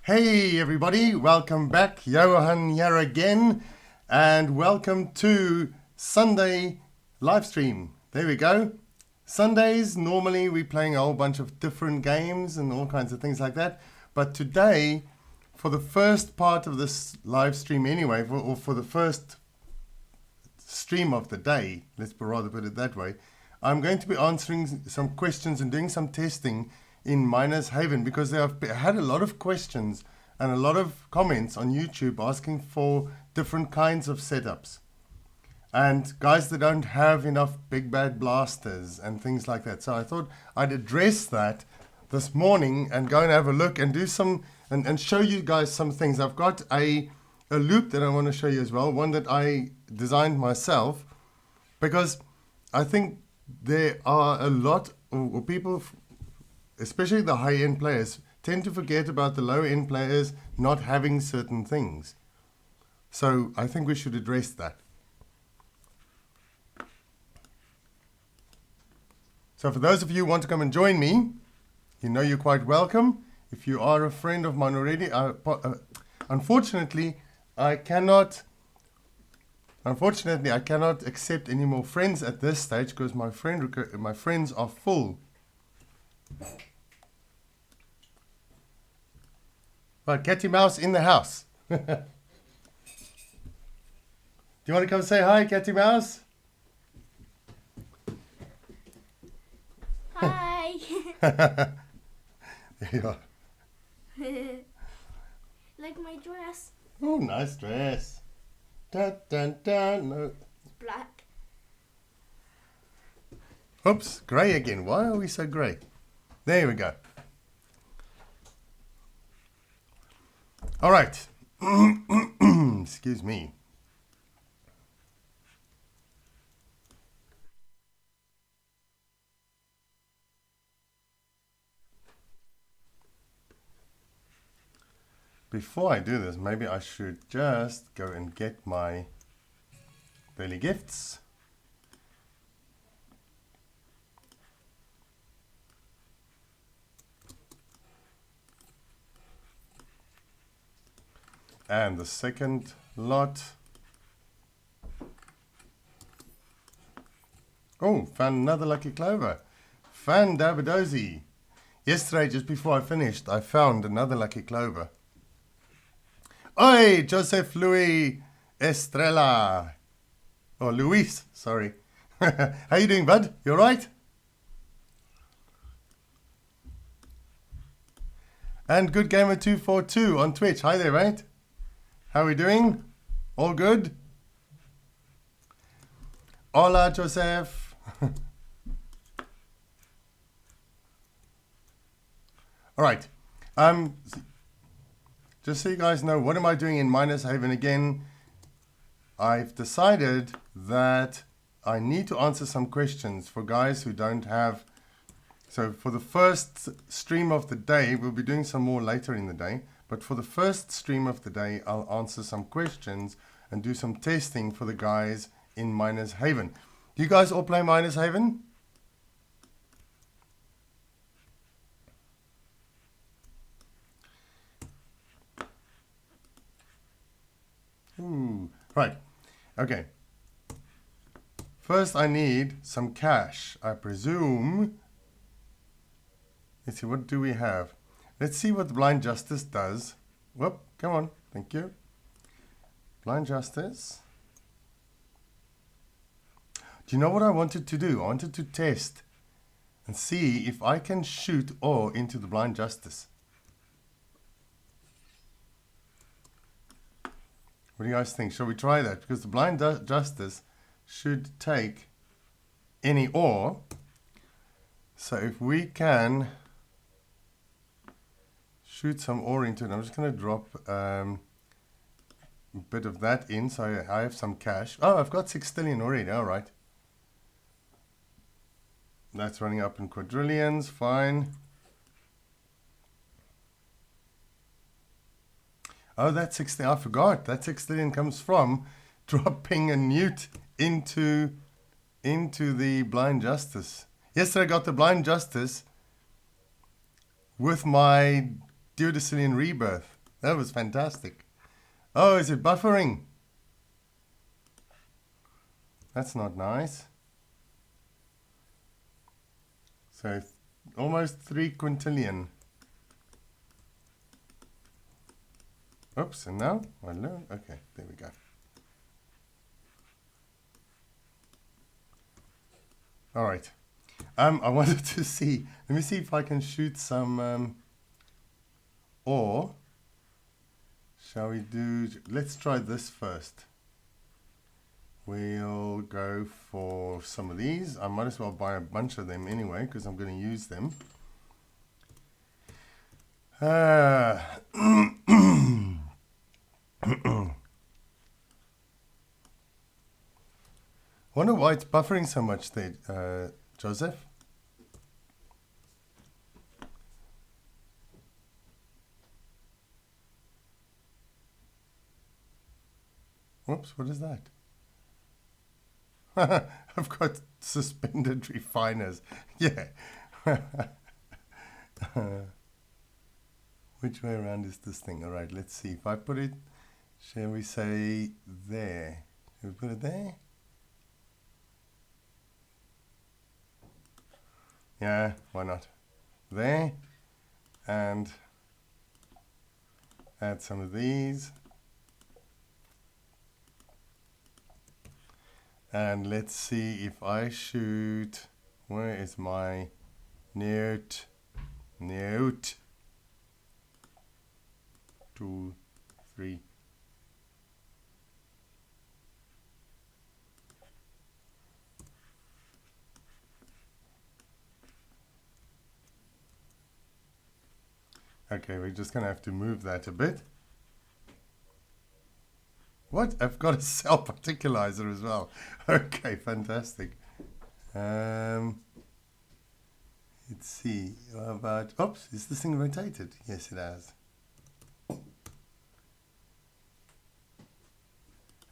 Hey everybody, welcome back. Jouhaan here again, and welcome to Sunday live stream. There we go. Sundays, normally we're playing a whole bunch of different games and all kinds of things like that. But today, for the first part of this live stream anyway, or for the first stream of the day, let's rather put it that way, I'm going to be answering some questions and doing some testing in Miners Haven, because I've had a lot of questions and a lot of comments on YouTube asking for different kinds of setups. And guys that don't have enough big bad blasters and things like that. So I thought I'd address that this morning and go and have a look and do some and show you guys some things. I've got a loop that I want to show you as well, one that I designed myself, because I think there are a lot of people, especially the high-end players, tend to forget about the low-end players not having certain things. So I think we should address that. So for those of you who want to come and join me, you know you're quite welcome. If you are a friend of mine already, unfortunately, I cannot accept any more friends at this stage because my friends are full. Right, cattymouse in the house. Do you want to come say hi, cattymouse? Hi. There you are. Like my dress. Oh, nice dress. Dun, dun, dun. No. It's black. Oops, grey again. Why are we so grey? There we go. All right. Excuse me. Before I do this, maybe I should just go and get my daily gifts. And the second lot. Oh, found another lucky clover. Fandabidozi. Yesterday, just before I finished, I found another lucky clover. Oi, Joseph Louis Estrella. Oh, Luis, sorry. How you doing, bud? You all right? And Good Gamer 242 on Twitch. Hi there, mate. How are we doing? All good? Hola, Joseph. All right. Just so you guys know, what am I doing in Miners Haven again? I've decided that I need to answer some questions for guys who don't have. So for the first stream of the day, we'll be doing some more later in the day. But for the first stream of the day, I'll answer some questions and do some testing for the guys in Miners Haven. Do you guys all play Miners Haven? Ooh, right. Okay. First, I need some cash. I presume. Let's see, what do we have? Let's see what Blind Justice does. Whoop, come on. Thank you. Blind Justice. Do you know what I wanted to do? I wanted to test and see if I can shoot ore into the Blind Justice. What do you guys think? Shall we try that? Because the Blind Justice should take any ore. So if we can shoot some ore into it, I'm just going to drop a bit of that in so I have some cash. Oh, I've got 6 stillion already. All right. That's running up in quadrillions. Fine. Oh, that 60, I forgot. That 6 stillion comes from dropping a newt into the Blind Justice. Yesterday I got the Blind Justice with my duodecillion rebirth. That was fantastic. Oh, is it buffering? That's not nice. So almost 3 quintillion. Oops, and now? Hello? Okay, there we go. All right. I wanted to see, let me see if I can shoot some, or shall we do, let's try this first. We'll go for some of these. I might as well buy a bunch of them anyway, because I'm going to use them. Wonder why it's buffering so much there, Joseph? Whoops, what is that? I've got suspended refiners. Yeah. Which way around is this thing? All right, let's see. If I put it, shall we say there? Shall we put it there? Yeah, why not? There. And add some of these. And let's see if I shoot, where is my note? 2, 3. Okay, we're just going to have to move that a bit. What? I've got a cell particularizer as well. Okay, fantastic. Let's see. How about, oops, is this thing rotated? Yes, it has.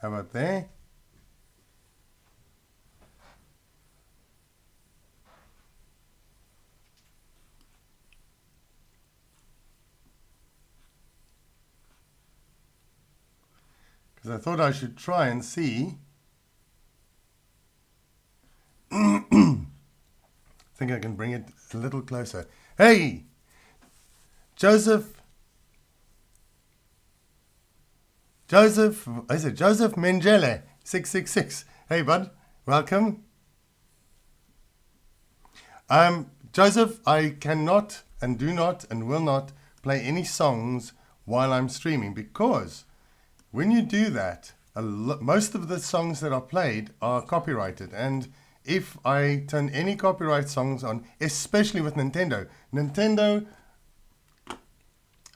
How about there? Because I thought I should try and see. I think I can bring it a little closer. Hey! Joseph, is it Joseph Mengele, 666. Hey, bud, welcome. Joseph, I cannot and do not and will not play any songs while I'm streaming, because when you do that, most of the songs that are played are copyrighted, and if I turn any copyright songs on, especially with Nintendo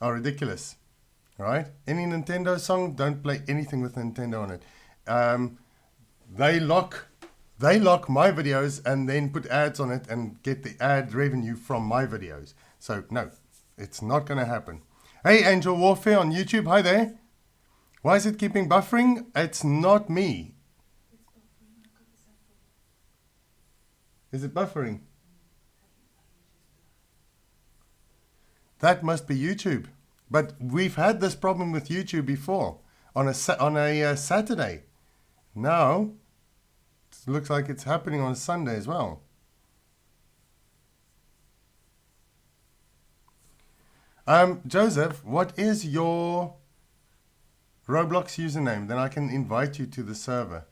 are ridiculous, right? Any Nintendo song, don't play anything with Nintendo on it. They lock my videos and then put ads on it and get the ad revenue from my videos. So no, it's not going to happen. Hey, Angel Warfare on YouTube, hi there. Why is it keeping buffering? It's not me. Is it buffering? That must be YouTube. But we've had this problem with YouTube before on a Saturday. Now, it looks like it's happening on a Sunday as well. Joseph, what is your Roblox username? Then I can invite you to the server.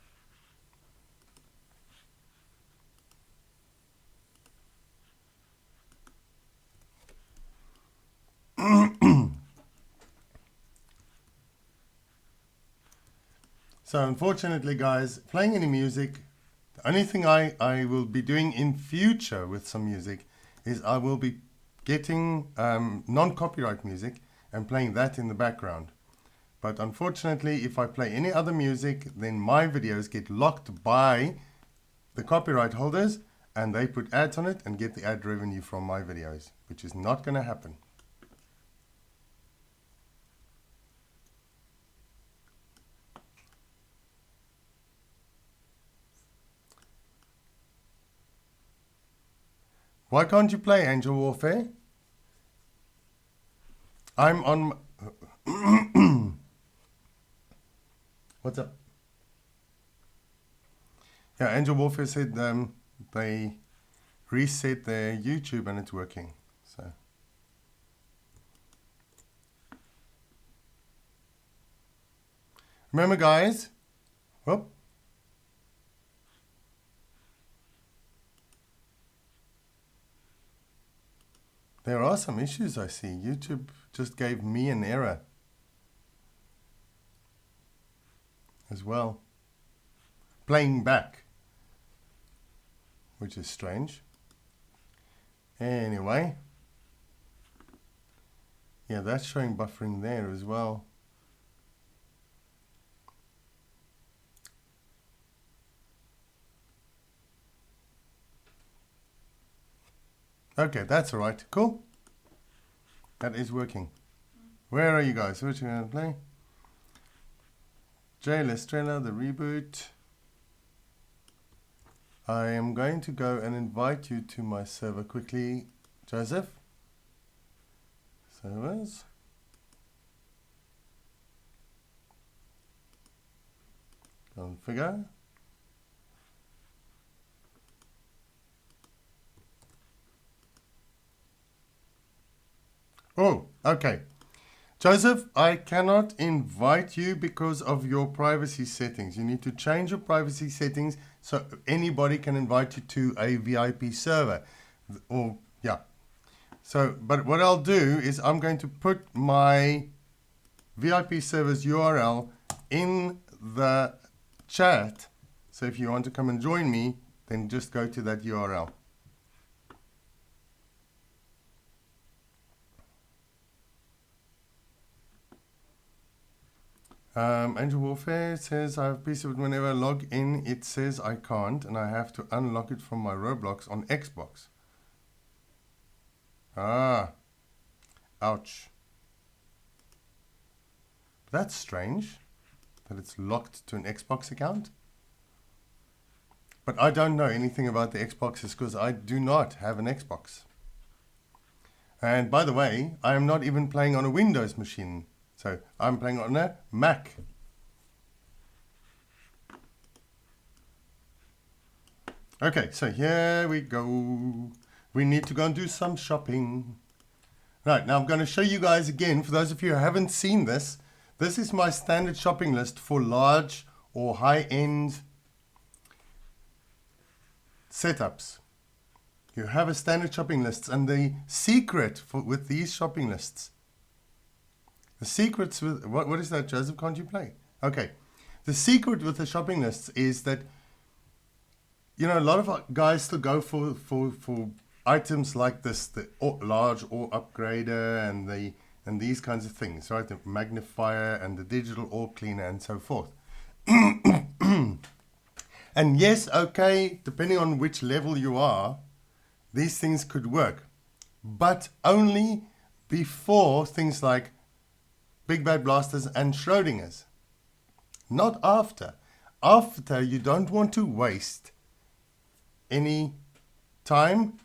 So unfortunately, guys, playing any music, the only thing I will be doing in future with some music is I will be getting non-copyright music and playing that in the background. But unfortunately, if I play any other music, then my videos get locked by the copyright holders and they put ads on it and get the ad revenue from my videos, which is not going to happen. Why can't you play Angel Warfare? I'm on What's up? Yeah, Angel Warfare said they reset their YouTube and it's working. So remember, guys. Whoop. There are some issues I see. YouTube just gave me an error as well. Playing back, which is strange. Anyway. Yeah, that's showing buffering there as well. Okay, that's all right. Cool. That is working. Where are you guys? What you going to play? Jail Estrella, the reboot. I am going to go and invite you to my server quickly, Joseph. Servers. Configure. Oh, okay. Joseph, I cannot invite you because of your privacy settings. You need to change your privacy settings so anybody can invite you to a VIP server. Or, yeah. So, but what I'll do is I'm going to put my VIP server's URL in the chat. So if you want to come and join me, then just go to that URL. Angel Warfare says I have peace of it whenever I log in, it says I can't and I have to unlock it from my Roblox on Xbox. Ah, ouch. That's strange that it's locked to an Xbox account. But I don't know anything about the Xboxes because I do not have an Xbox. And by the way, I am not even playing on a Windows machine. So I'm playing on a Mac. Okay, so here we go. We need to go and do some shopping. Right, now I'm going to show you guys again, for those of you who haven't seen this, this is my standard shopping list for large or high-end setups. You have a standard shopping list, and the secret with these shopping lists, the secrets with, what is that, Joseph? Can't you play? Okay. The secret with the shopping lists is that, you know, a lot of guys still go for items like this, the large ore upgrader and these kinds of things, right? The magnifier and the digital ore cleaner and so forth. And yes, okay, depending on which level you are, these things could work, but only before things like Big Bad Blasters and Schrodinger's. Not after. After, you don't want to waste any time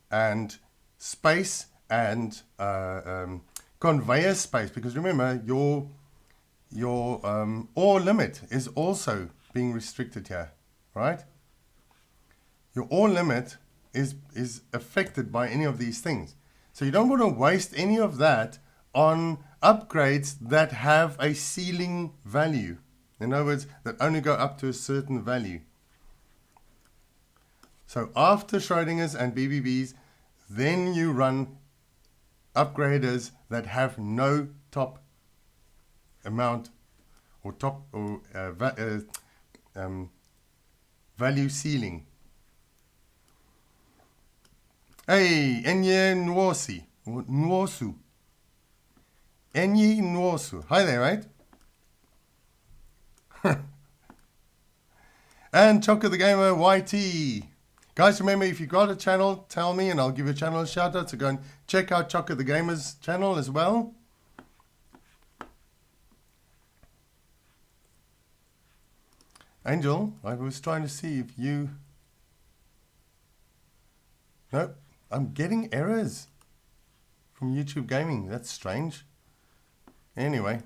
and space and conveyor space, because remember, your ore limit is also being restricted here, right? Your ore limit is affected by any of these things. So you don't want to waste any of that on upgrades that have a ceiling value. In other words, that only go up to a certain value. So after Schrodinger's and BBBs, then you run upgraders that have no top amount or top or value ceiling. Hey, Enye Nwosu. Enyi Nwosu. Hi there, mate. And Choco the Gamer YT. Guys, remember, if you've got a channel, tell me and I'll give your channel a shout out. So go and check out Choco the Gamer's channel as well. Angel, I was trying to see if you... Nope, I'm getting errors from YouTube Gaming. That's strange. Anyway.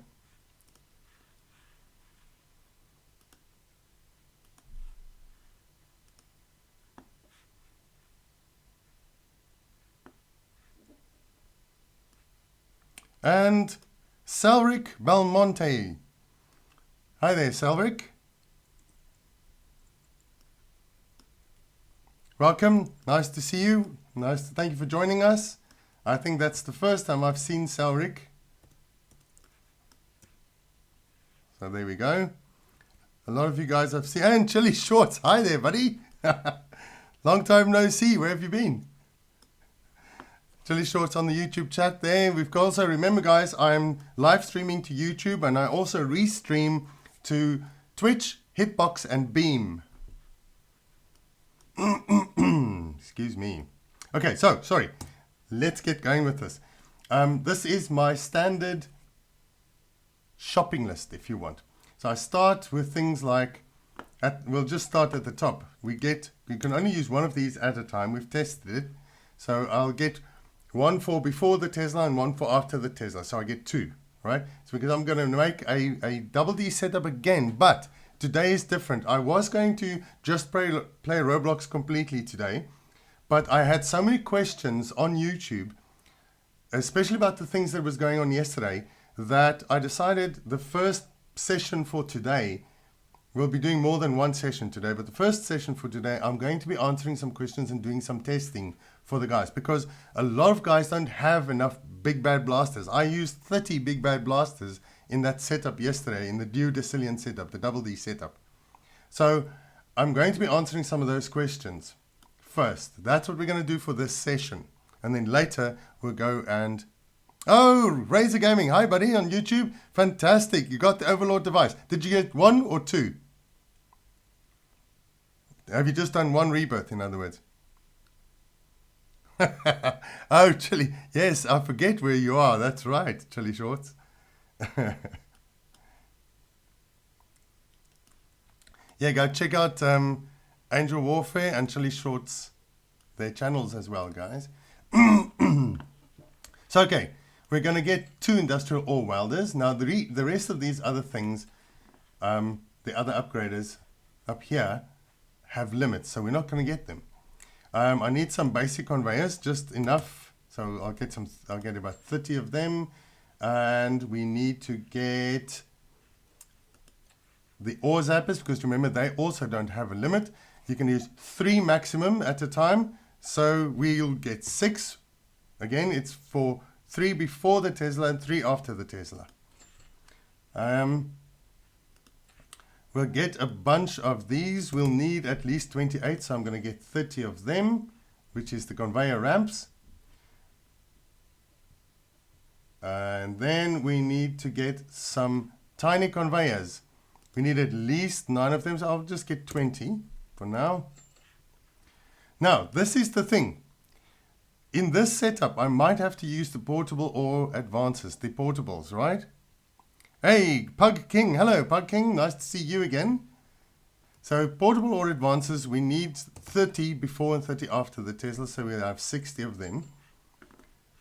And Selric Belmonte. Hi there, Selric. Welcome. Nice to see you. Thank you for joining us. I think that's the first time I've seen Selric. So there we go. A lot of you guys I've seen. And Chili Shorts. Hi there, buddy. Long time no see. Where have you been? Chili Shorts on the YouTube chat there. We've also, remember guys, I'm live streaming to YouTube and I also restream to Twitch, Hitbox and Beam. Excuse me. Okay, so, sorry. Let's get going with this. This is my standard shopping list, if you want. So I start with things like, we'll just start at the top. You can only use one of these at a time. We've tested it. So I'll get one for before the Tesla and one for after the Tesla. So I get two, right? So because I'm going to make a double D setup again, but today is different. I was going to just play Roblox completely today, but I had so many questions on YouTube, especially about the things that was going on yesterday, that I decided the first session for today, we'll be doing more than one session today, but the first session for today, I'm going to be answering some questions and doing some testing for the guys, because a lot of guys don't have enough big bad blasters. I used 30 big bad blasters in that setup yesterday, in the duodecillion setup, the double D setup. So I'm going to be answering some of those questions first. That's what we're going to do for this session. And then later we'll go and... Oh, Razor Gaming. Hi, buddy, on YouTube. Fantastic. You got the Overlord device. Did you get one or two? Have you just done one rebirth, in other words? Oh, Chili. Yes, I forget where you are. That's right, Chili Shorts. Yeah, go check out Angel Warfare and Chili Shorts, their channels as well, guys. So, okay, we're going to get 2 industrial ore welders. Now, the rest of these other things, the other upgraders up here, have limits, so we're not going to get them. I need some basic conveyors, just enough. So I'll get about 30 of them, and we need to get the ore zappers, because remember they also don't have a limit. You can use 3 maximum at a time, so we'll get 6. Again, it's for 3 before the Tesla and 3 after the Tesla. We'll get a bunch of these. We'll need at least 28, so I'm going to get 30 of them, which is the conveyor ramps. And then we need to get some tiny conveyors. We need at least 9 of them, so I'll just get 20 for now. Now, this is the thing. In this setup, I might have to use the portable or advances, the portables, right? Hey, Pug King. Hello, Pug King. Nice to see you again. So, portable or advances, we need 30 before and 30 after the Tesla, so we'll have 60 of them.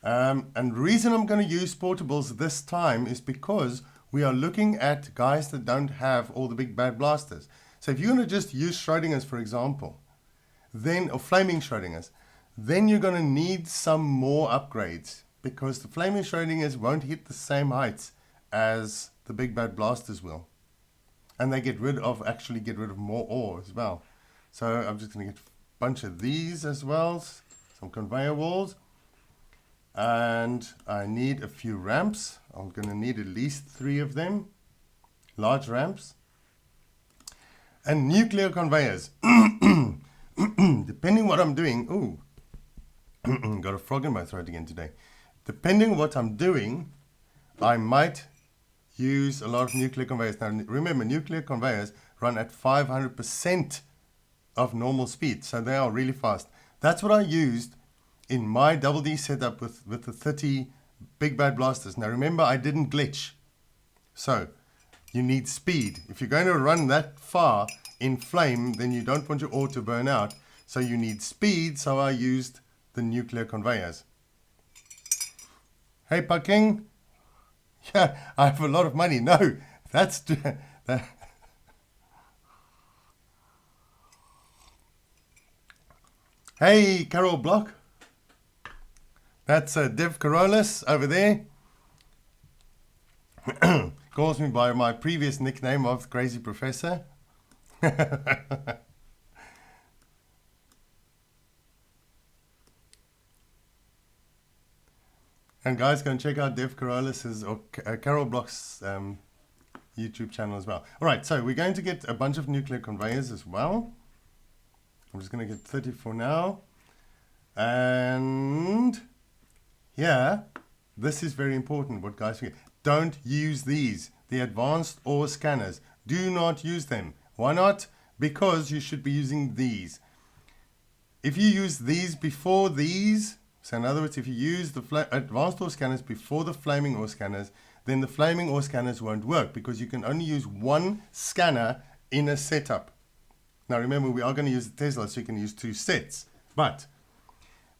And the reason I'm going to use portables this time is because we are looking at guys that don't have all the big bad blasters. So, if you're going to just use Schrodinger's, for example, then, or flaming Schrodinger's, then you're going to need some more upgrades, because the flaming Schrodinger's won't hit the same heights as the big bad blasters will, and they actually get rid of more ore as well. So I'm just going to get a bunch of these as well, some conveyor walls, and I need a few ramps. I'm going to need at least 3 of them, large ramps, and nuclear conveyors. Depending what I'm doing, got a frog in my throat again today. Depending what I'm doing, I might use a lot of nuclear conveyors. Now remember, nuclear conveyors run at 500% of normal speed, so they are really fast. That's what I used in my double D setup with the 30 big bad blasters. Now remember, I didn't glitch. So you need speed. If you're going to run that far in flame, then you don't want your ore to burn out. So you need speed, so I used the nuclear conveyors. Hey, Pucking. Yeah, I have a lot of money. No, that's that. Hey, Carol Block. That's Dev Carolus over there. Calls me by my previous nickname of Crazy Professor. And guys, go and check out Dev Carolus's or Carol Block's YouTube channel as well. All right, so we're going to get a bunch of nuclear conveyors as well. I'm just going to get 30 for now. And here, this is very important, what guys forget. Don't use these, the advanced ore scanners. Do not use them. Why not? Because you should be using these. If you use these before these, so in other words, if you use the advanced ore scanners before the flaming ore scanners, then the flaming ore scanners won't work because you can only use one scanner in a setup. Now remember, we are going to use the Tesla, so you can use 2 sets. But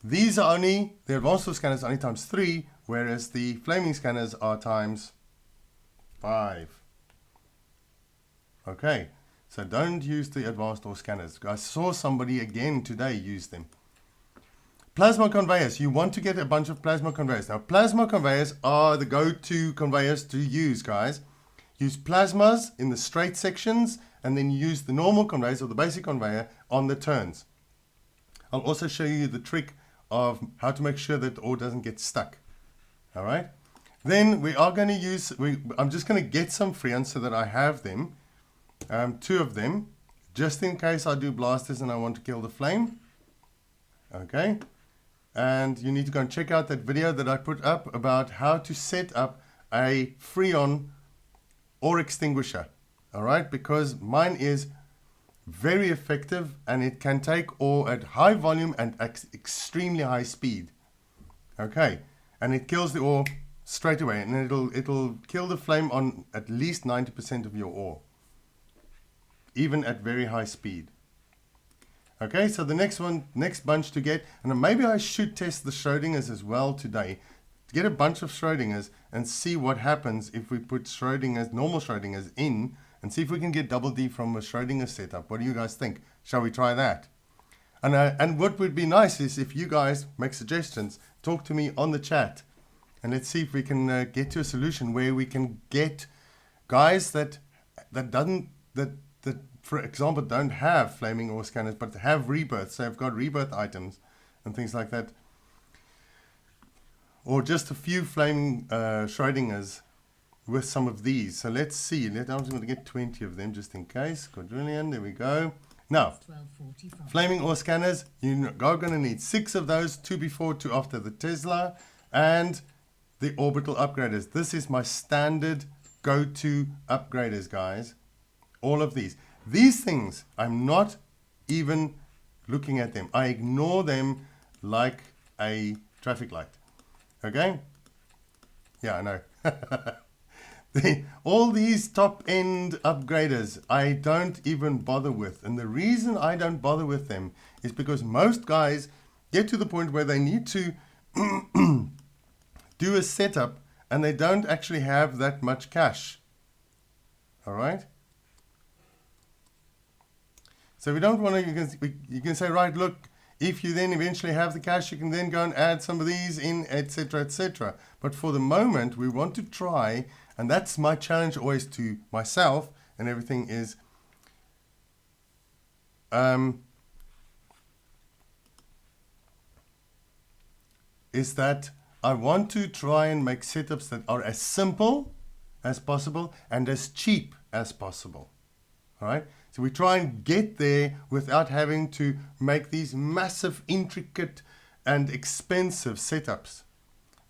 these are only, the advanced ore scanners are only times 3, whereas the flaming scanners are times 5. Okay, so don't use the advanced ore scanners. I saw somebody again today use them. Plasma conveyors. You want to get a bunch of plasma conveyors. Now, plasma conveyors are the go-to conveyors to use, guys. Use plasmas in the straight sections, and then use the normal conveyors or the basic conveyor on the turns. I'll also show you the trick of how to make sure that the ore doesn't get stuck. All right. Then we are going to use, I'm just going to get some freons so that I have them, 2 of them, just in case I do blasters and I want to kill the flame. Okay. And you need to go and check out that video that I put up about how to set up a freon ore extinguisher. All right, because mine is very effective and it can take ore at high volume and at extremely high speed. Okay, and it kills the ore straight away, and it'll kill the flame on at least 90% of your ore, even at very high speed. Okay, so the next bunch to get, and maybe I should test the Schrodinger's as well today, to get a bunch of Schrodinger's and see what happens if we put Schrodinger's, normal Schrodinger's in, and see if we can get double D from a Schrodinger setup. What do you guys think? Shall we try that? And what would be nice is if you guys make suggestions, talk to me on the chat, and let's see if we can get to a solution where we can get guys that for example, don't have flaming ore scanners, but have rebirths. So I've got rebirth items and things like that. Or just a few flaming Schrodingers with some of these. So let's see. I'm just going to get 20 of them just in case. Quadrillion, there we go. Now, flaming ore scanners, you're going to need 6 of those, 2 before, 2 after the Tesla, and the orbital upgraders. This is my standard go-to upgraders, guys. All of these. These things, I'm not even looking at them. I ignore them like a traffic light. Okay? Yeah, I know. All these top-end upgraders, I don't even bother with. And the reason I don't bother with them is because most guys get to the point where they need to do a setup and they don't actually have that much cash. All right? So we don't want to, you can say, right, look, if you then eventually have the cash, you can then go and add some of these in, etc., etc. But for the moment, we want to try, and that's my challenge always to myself and everything is, is that I want to try and make setups that are as simple as possible and as cheap as possible. All right? So we try and get there without having to make these massive, intricate, and expensive setups.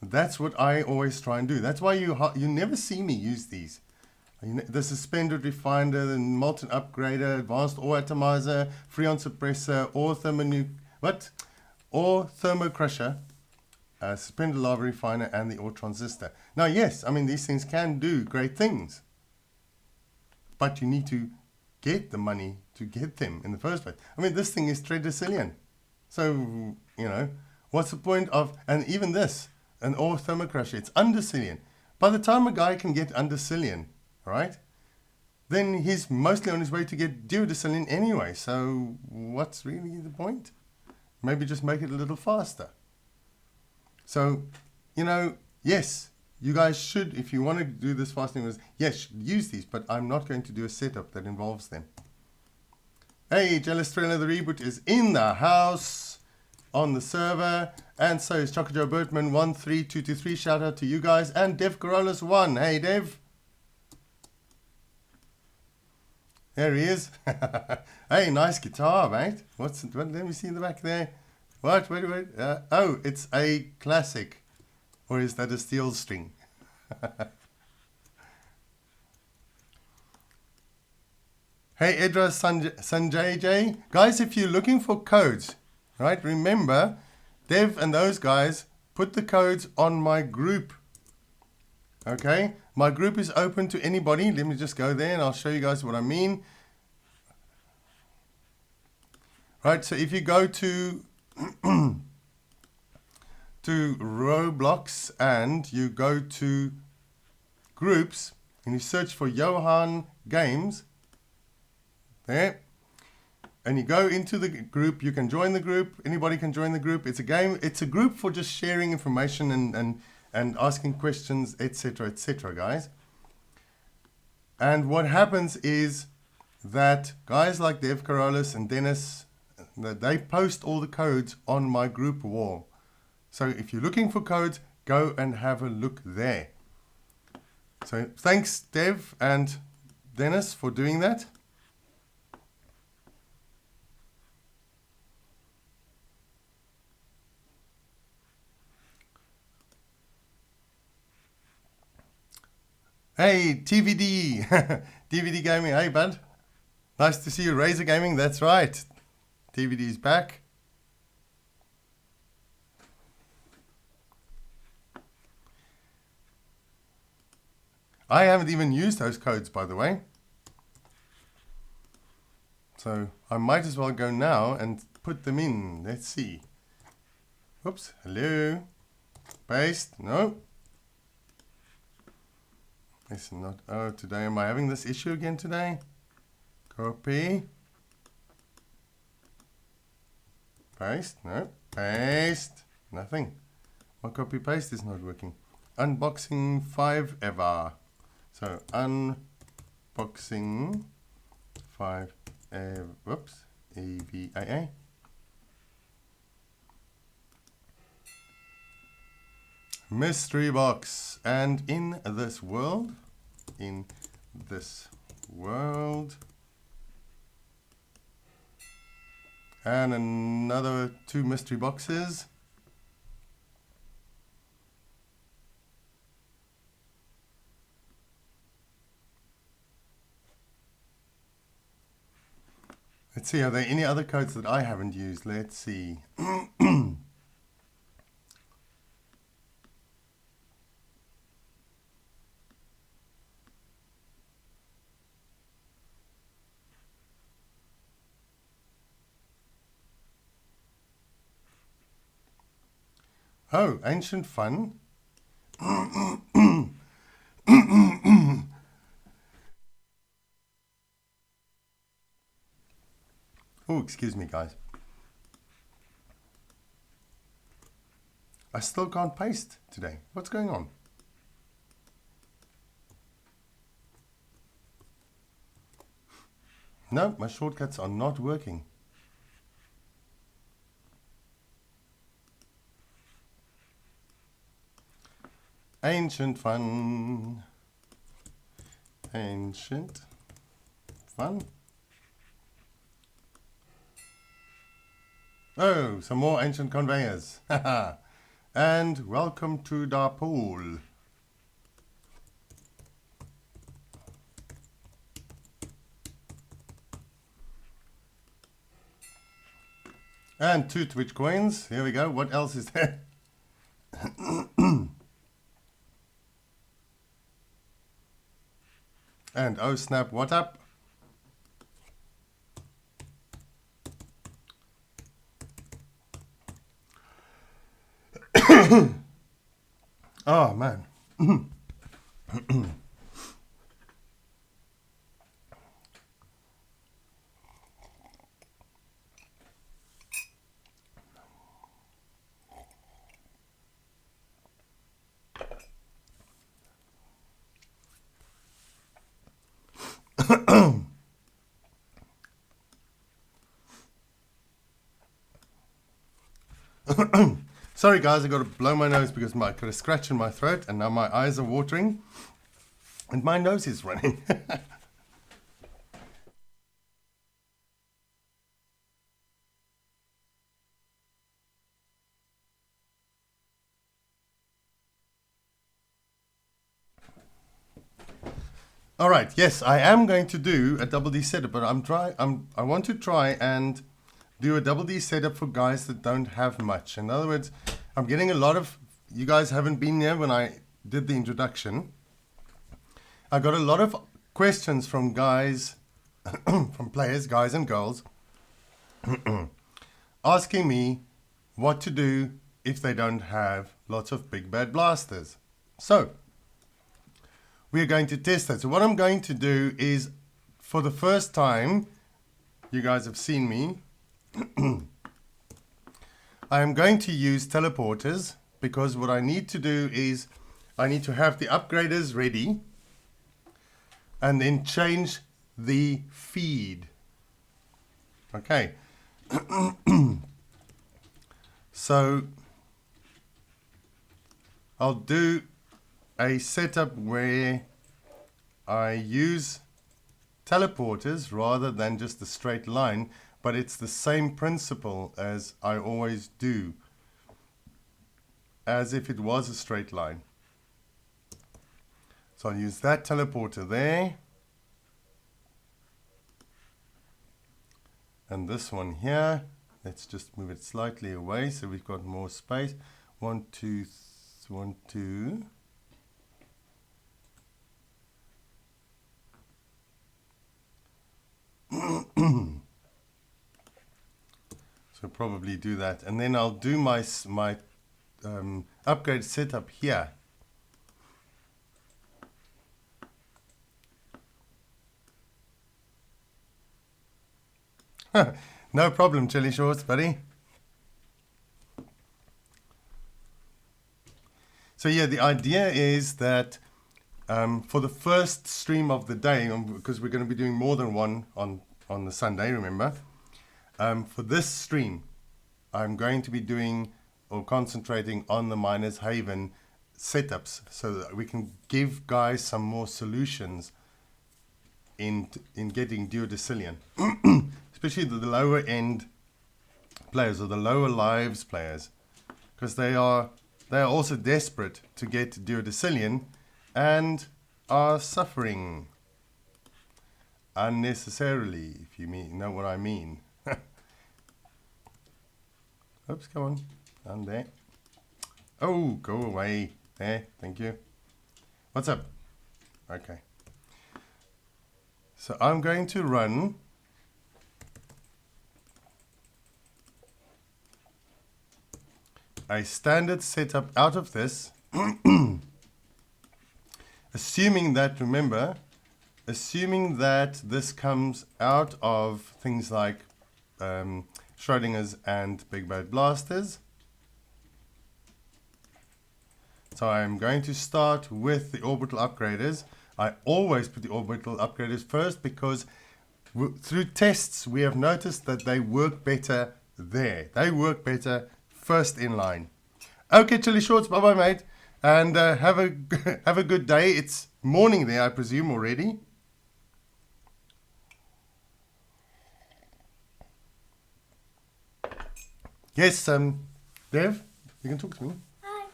That's what I always try and do. That's why you never see me use these. The suspended refiner, the molten upgrader, advanced ore atomizer, freon suppressor, ore thermocrusher, suspended lava refiner, and the ore transistor. Now, yes, I mean, these things can do great things, but you need to get the money to get them in the first place. I mean, this thing is tredecillion. So, you know, what's the point of, and even this, an ore thermocrusher, it's undercillion. By the time a guy can get undecillion, right, then he's mostly on his way to get duodecillion anyway. So what's really the point? Maybe just make it a little faster. So, you know, yes, you guys should, if you want to do this fasting, yes, use these, but I'm not going to do a setup that involves them. Hey, Jealous Trailer, the reboot is in the house on the server, and so is Choco Joe Bertman 13223. Shout out to you guys, and Dev Corollas 1. Hey, Dev. There he is. Hey, nice guitar, mate. What's it? Let me see in the back there. What? Wait. Oh, it's a classic. Or is that a steel string? Hey, Edra Sanjay J. Guys, if you're looking for codes, right, remember, Dev and those guys put the codes on my group. Okay? My group is open to anybody. Let me just go there and I'll show you guys what I mean. Right, so if you go to to Roblox and you go to groups and you search for Jouhaan Games, there, and you go into the group, you can join the group, anybody can join the group. It's a game, it's a group for just sharing information and asking questions, etc., guys. And what happens is that guys like Dev Corollas and Dennis, they post all the codes on my group wall. So if you're looking for codes, go and have a look there. So thanks, Dev and Dennis, for doing that. Hey, TVD, DVD Gaming, hey bud. Nice to see you, Razor Gaming, that's right. TVD's back. I haven't even used those codes, by the way. So I might as well go now and put them in. Let's see. Oops, hello. Paste, no. It's not, oh, today, am I having this issue again today? Copy. Paste, no. Paste, nothing. My copy paste is not working. Unboxing 5 ever. So unboxing 5 whoops, EVAA. Mystery box. And in this world, and another 2 mystery boxes. Let's see, are there any other codes that I haven't used? Let's see. Oh, ancient fun. Oh, excuse me, guys. I still can't paste today. What's going on? No, my shortcuts are not working. Ancient fun. Ancient fun. Oh, some more ancient conveyors. And welcome to the pool. And 2 Twitch coins. Here we go. What else is there? And oh snap, what up? Oh man. Sorry guys, I got to blow my nose because I got a scratch in my throat and now my eyes are watering and my nose is running. All right, yes, I am going to do a double D setup, but I want to try and do a double D setup for guys that don't have much. In other words, I'm getting a lot of, you guys haven't been there when I did the introduction. I got a lot of questions from guys, from players, guys and girls, asking me what to do if they don't have lots of big bad blasters. So, we're going to test that. So what I'm going to do is, for the first time, you guys have seen me, I am going to use teleporters because what I need to do is I need to have the upgraders ready and then change the feed. Okay. So I'll do a setup where I use teleporters rather than just a straight line, but it's the same principle as I always do, as if it was a straight line. So I'll use that teleporter there, and this one here. Let's just move it slightly away so we've got more space. 1, 2, 1, 2. So probably do that, and then I'll do my upgrade setup here. No problem, Chili Shorts, buddy. So yeah, the idea is that for the first stream of the day, because we're going to be doing more than one on the Sunday, remember, for this stream, I'm going to be doing or concentrating on the Miners Haven setups so that we can give guys some more solutions in getting duodecillion, especially the lower end players or the lower lives players, because they are also desperate to get duodecillion and are suffering unnecessarily, if you know what I mean. Oops, come on, down there. Oh, go away. There, thank you. What's up? Okay. So I'm going to run a standard setup out of this, assuming that, remember, assuming that this comes out of things like Schrodinger's and Big Bad Blasters. So I'm going to start with the orbital upgraders. I always put the orbital upgraders first because through tests we have noticed that they work better there. They work better first in line. Okay, Chili Shorts, bye bye mate, and have a good day. It's morning there, I presume, already. Yes, Dev, you can talk to me. Hi.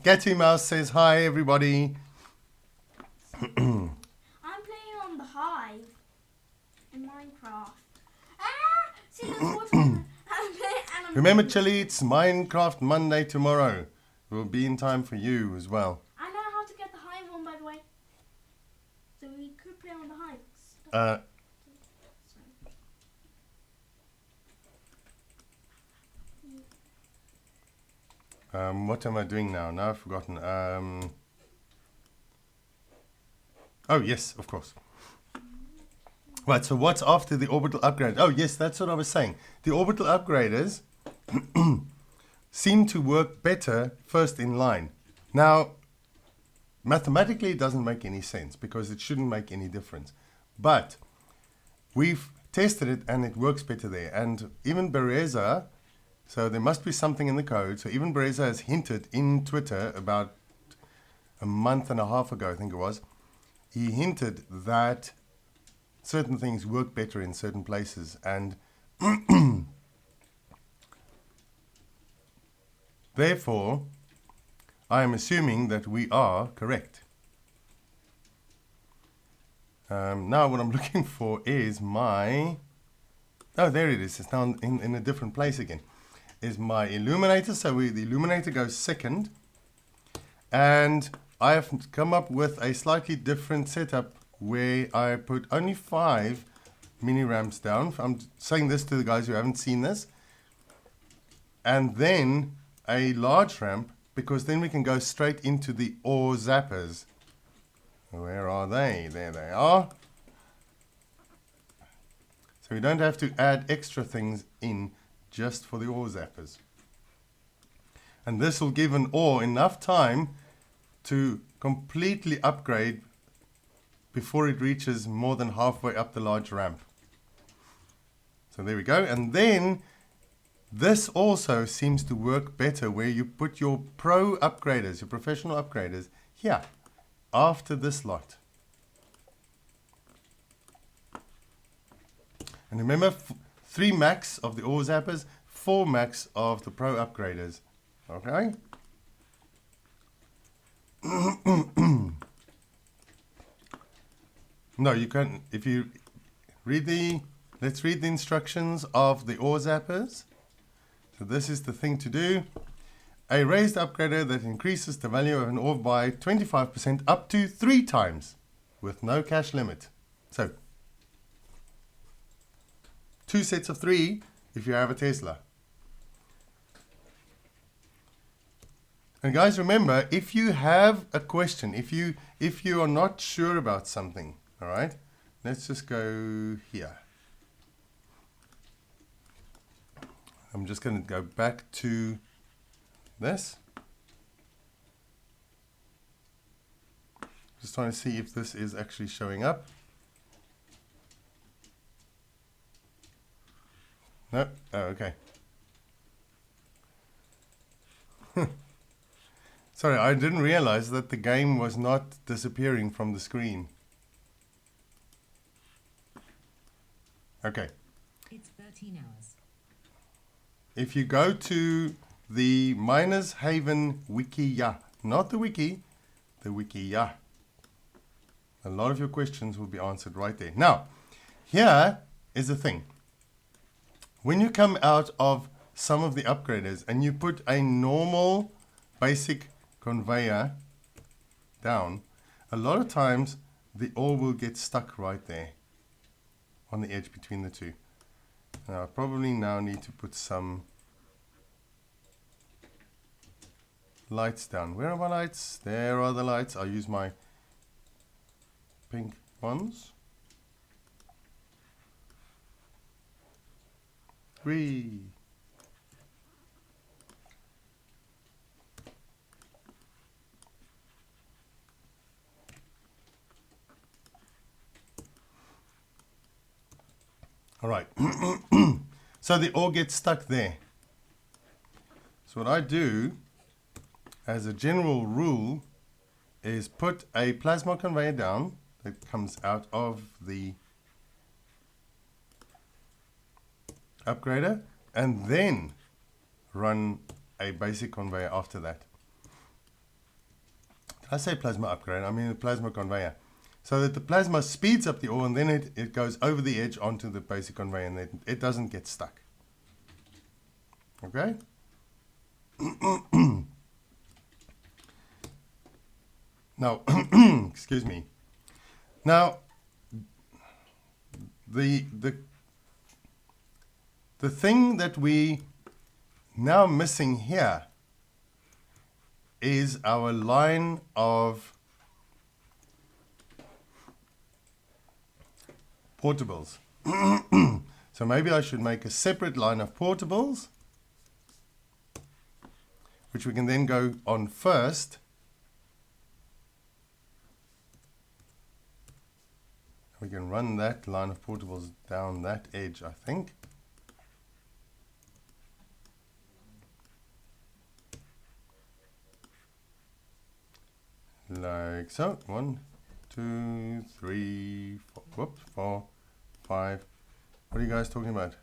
Cattymouse says hi, everybody. I'm playing on the Hive in Minecraft. Ah! See, there's water and I'm Remember, Chili, it's Minecraft Monday tomorrow. We'll be in time for you as well. I know how to get the Hive on, by the way. So we could play on the Hive. What am I doing now? Now I've forgotten. Oh, yes, of course. Right, so what's after the orbital upgrade? Oh, yes, that's what I was saying. The orbital upgraders seem to work better first in line. Now, mathematically, it doesn't make any sense because it shouldn't make any difference. But we've tested it and it works better there. And even Bereza, so there must be something in the code. So even Bereza has hinted in Twitter about a month and a half ago, I think it was. He hinted that certain things work better in certain places. And therefore, I am assuming that we are correct. Now what I'm looking for is my... Oh, there it is. It's now in a different place again. Is my illuminator. So the illuminator goes second. And I have come up with a slightly different setup where I put only 5 mini ramps down. I'm saying this to the guys who haven't seen this. And then a large ramp, because then we can go straight into the ore zappers. Where are they? There they are. So we don't have to add extra things in just for the ore zappers. And this will give an ore enough time to completely upgrade before it reaches more than halfway up the large ramp. So there we go. And then this also seems to work better where you put your pro upgraders, your professional upgraders, here, after this lot. And remember, 3 max of the ore zappers, 4 max of the pro upgraders. Okay? No, you can't. If you read let's read the instructions of the ore zappers. So this is the thing to do. A raised upgrader that increases the value of an ore by 25% up to 3 times with no cash limit. So 2 sets of 3 if you have a Tesla. And guys, remember, if you have a question, if you are not sure about something, all right, let's just go here. I'm just going to go back to this. Just trying to see if this is actually showing up. No? Oh, okay. Sorry, I didn't realize that the game was not disappearing from the screen. Okay. It's 13 hours. If you go to the Miners Haven Wikiya, not the wiki, the Wikiya, a lot of your questions will be answered right there. Now, here is the thing. When you come out of some of the upgraders and you put a normal basic conveyor down, a lot of times the ore will get stuck right there on the edge between the two. Now I probably now need to put some lights down. Where are my lights? There are the lights. I'll use my pink ones. 3. All right. So the ore gets stuck there. So what I do, as a general rule, is put a plasma conveyor down that comes out of the upgrader, and then run a basic conveyor after that. Did I say plasma upgrader? I mean the plasma conveyor. So that the plasma speeds up the ore and then it goes over the edge onto the basic conveyor and it doesn't get stuck. Okay? Now, excuse me. Now, the thing that we now missing here is our line of portables. So maybe I should make a separate line of portables, which we can then go on first. We can run that line of portables down that edge, I think. Like so. 1, 2, 3, 4, whoops, 4, 5. What are you guys talking about?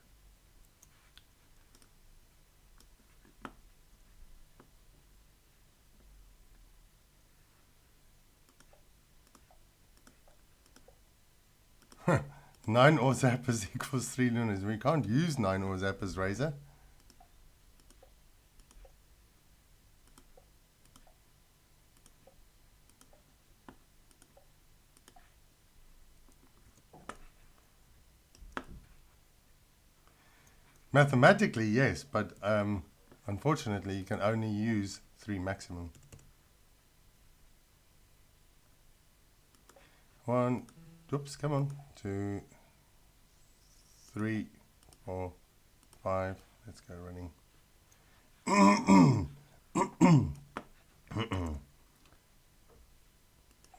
Nine ore zappers equals 3 lunars. We can't use 9 ore zappers, Razor. Mathematically, yes, but unfortunately, you can only use 3 maximum. 1, oops, come on, 2, 3, 4, 5. Let's go running.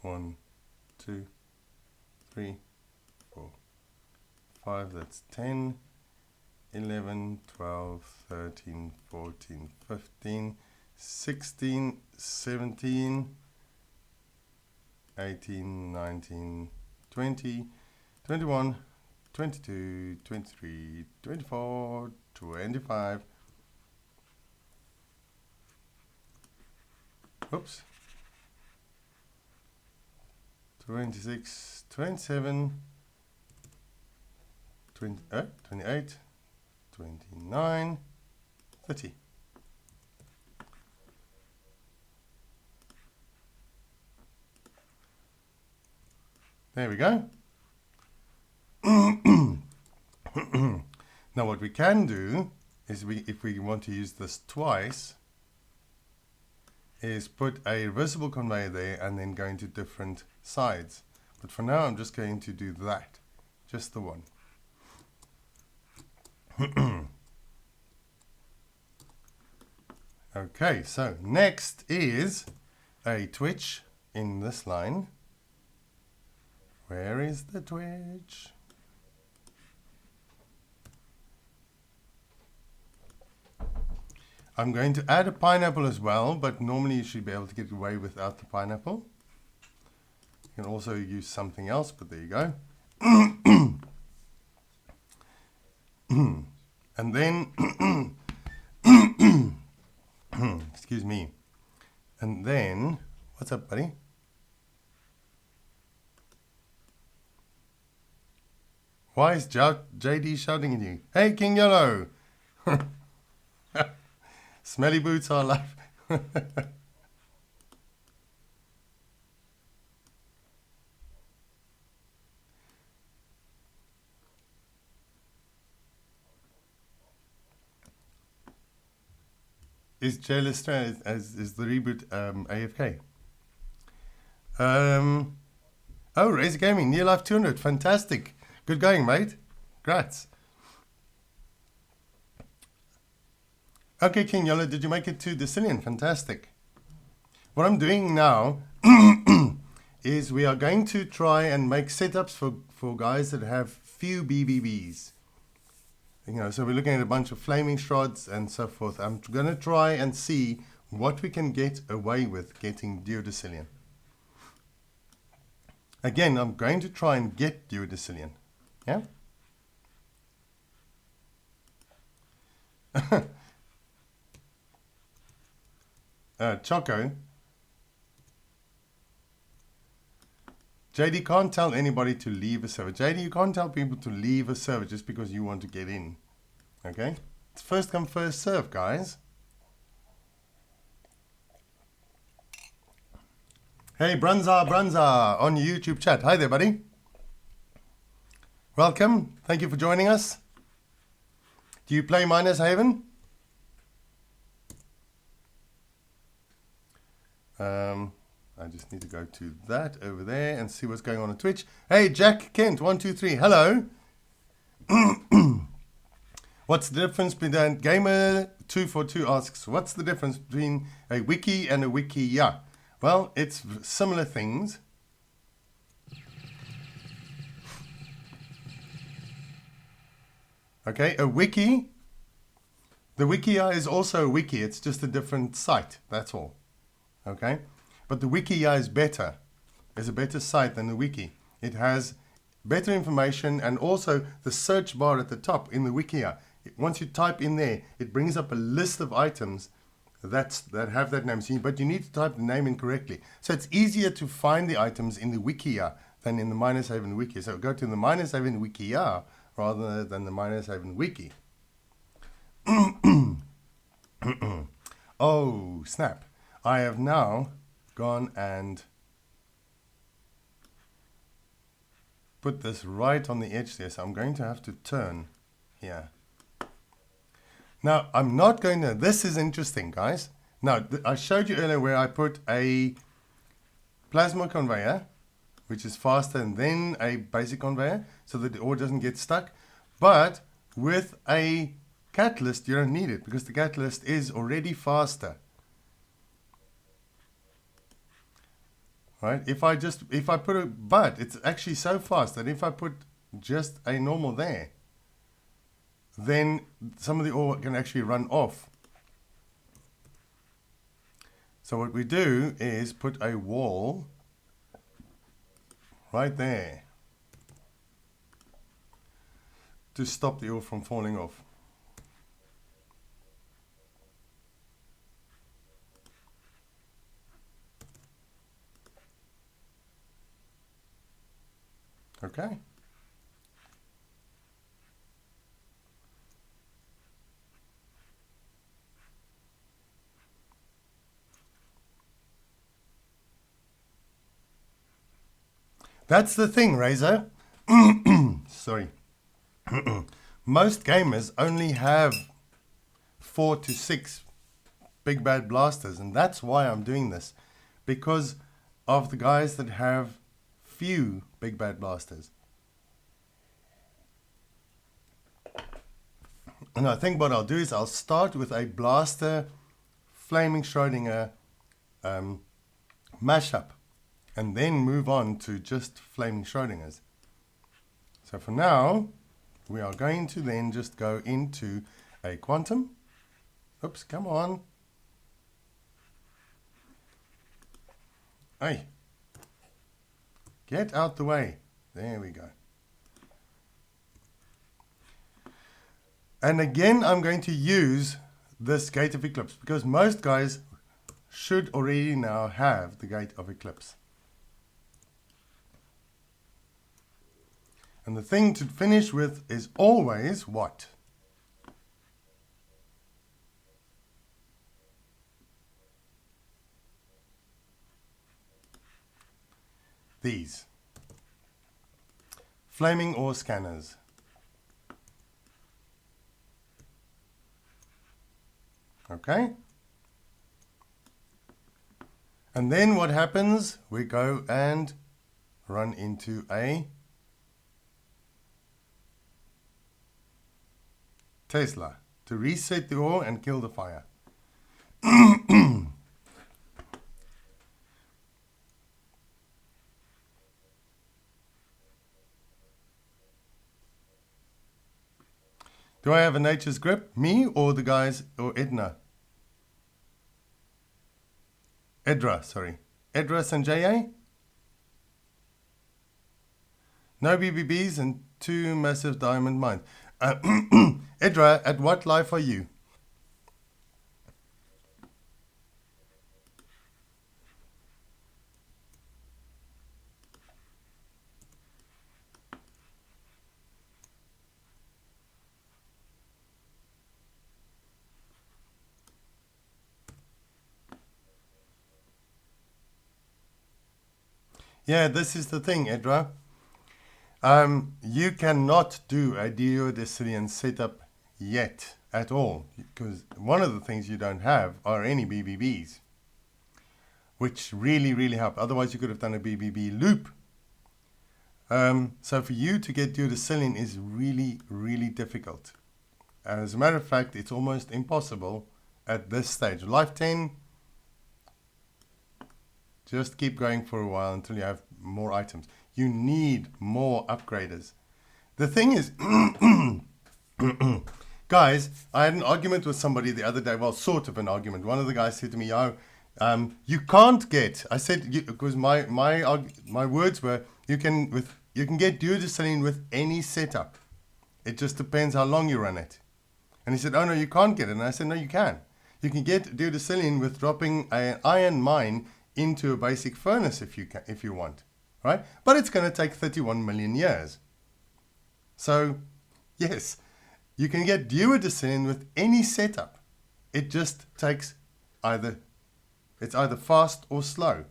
1, 2, 3, 4, 5. That's 10. 11, 12, 13, 14, 15, 16, 17, 18, 19, 20, 21, 22, 23, 24, 25. Oops. 26, 27, 28, 29, 30. There we go. Now what we can do is if we want to use this twice, is put a reversible conveyor there and then go into different sides. But for now I'm just going to do that, just the one. Okay, so next is a twitch in this line. Where is the twitch? I'm going to add a pineapple as well, but normally you should be able to get away without the pineapple. You can also use something else, but there you go. And then, excuse me, and then, what's up, buddy? Why is JD shouting at you? Hey, King Yellow! Smelly boots are alive. Is Jay Lestrade is the reboot AFK? Oh, Razor Gaming, near life 200, fantastic. Good going, mate. Grats. Okay, King Yellow, did you make it to Decillion? Fantastic. What I'm doing now is we are going to try and make setups for guys that have few BBBs. You know, so we're looking at a bunch of flaming shrods and so forth. I'm going to try and see what we can get away with getting duodecillion. Again, I'm going to try and get duodecillion. Yeah? Choco. JD can't tell anybody to leave a server. JD, you can't tell people to leave a server just because you want to get in. Okay? It's first come, first serve, guys. Hey, Brunza on YouTube chat. Hi there, buddy. Welcome. Thank you for joining us. Do you play Miners Haven? I just need to go to that over there and see what's going on Twitch. Hey, Jack Kent, 123, hello. What's the difference between Gamer242 asks, what's the difference between a wiki and a wikia? Well, it's similar things. Okay, a wiki. The wikia is also a wiki. It's just a different site. That's all. Okay, but the wikia is better. It's a better site than the wiki. It has better information, and also the search bar at the top in the wikia. Once you type in there, it brings up a list of items that have that name. So but you need to type the name in correctly. So it's easier to find the items in the wikia than in the -haven wiki. So go to the -haven wikia rather than the -haven wiki. Oh, snap. I have now gone and put this right on the edge there. So I'm going to have to turn here. Now, I'm not going to, this is interesting, guys. Now, I showed you earlier where I put a plasma conveyor, which is faster than a basic conveyor, so that the ore doesn't get stuck. But with a catalyst, you don't need it, because the catalyst is already faster. Right? If I put a, but it's actually so fast that if I put just a normal there, then some of the ore can actually run off. So what we do is put a wall right there to stop the ore from falling off. Okay. That's the thing, Razor. Sorry. Most gamers only have 4 to 6 big bad blasters, and that's why I'm doing this, because of the guys that have few big bad blasters. And I think what I'll do is I'll start with a blaster flaming Schrodinger mashup, and then move on to just flaming Schrodingers. So for now, we are going to then just go into a quantum. Oops, come on. Hey, get out the way. There we go. And again, I'm going to use this gate of eclipse, because most guys should already now have the gate of eclipse. And the thing to finish with is always what? These. Flaming ore scanners. Okay? And then what happens? We go and run into a Tesla to reset the ore and kill the fire. Do I have a nature's grip? Me or the guys, or Edna? Edra, sorry. Edra Sanjaya? No BBBs and 2 massive diamond mines. Edra, at what life are you? Yeah, this is the thing, Edra. You cannot do a geodesian setup yet at all, because one of the things you don't have are any BBBs. which really, really helped. Otherwise, you could have done a BBB loop. So for you to get duodecillion is really, really difficult. As a matter of fact, it's almost impossible at this stage. Life 10, just keep going for a while until you have more items. You need more upgraders. The thing is, guys, I had an argument with somebody the other day, well, sort of an argument. One of the guys said to me, "Oh, you can't get," I said, because my words were, you can get duodecillion with any setup. It just depends how long you run it. And he said, "Oh no, you can't get it." And I said, "No, you can. You can get duodecillion with dropping an iron mine into a basic furnace if you want, right? But it's going to take 31 million years. So, yes, you can get duodecillion with any setup. It just takes it's either fast or slow,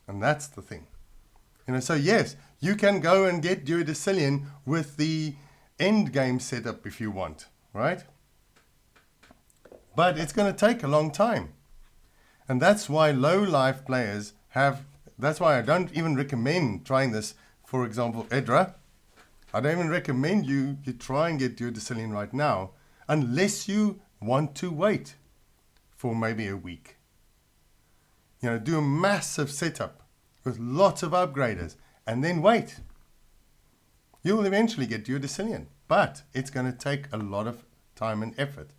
and that's the thing. So yes, you can go and get duodecillion with the end game setup if you want, right? But it's going to take a long time. And that's why low life players that's why I don't even recommend trying this. For example, Edra, I don't even recommend you try and get duodecillion right now, unless you want to wait for maybe a week. Do a massive setup with lots of upgraders, and then wait. You will eventually get duodecillion, but it's going to take a lot of time and effort.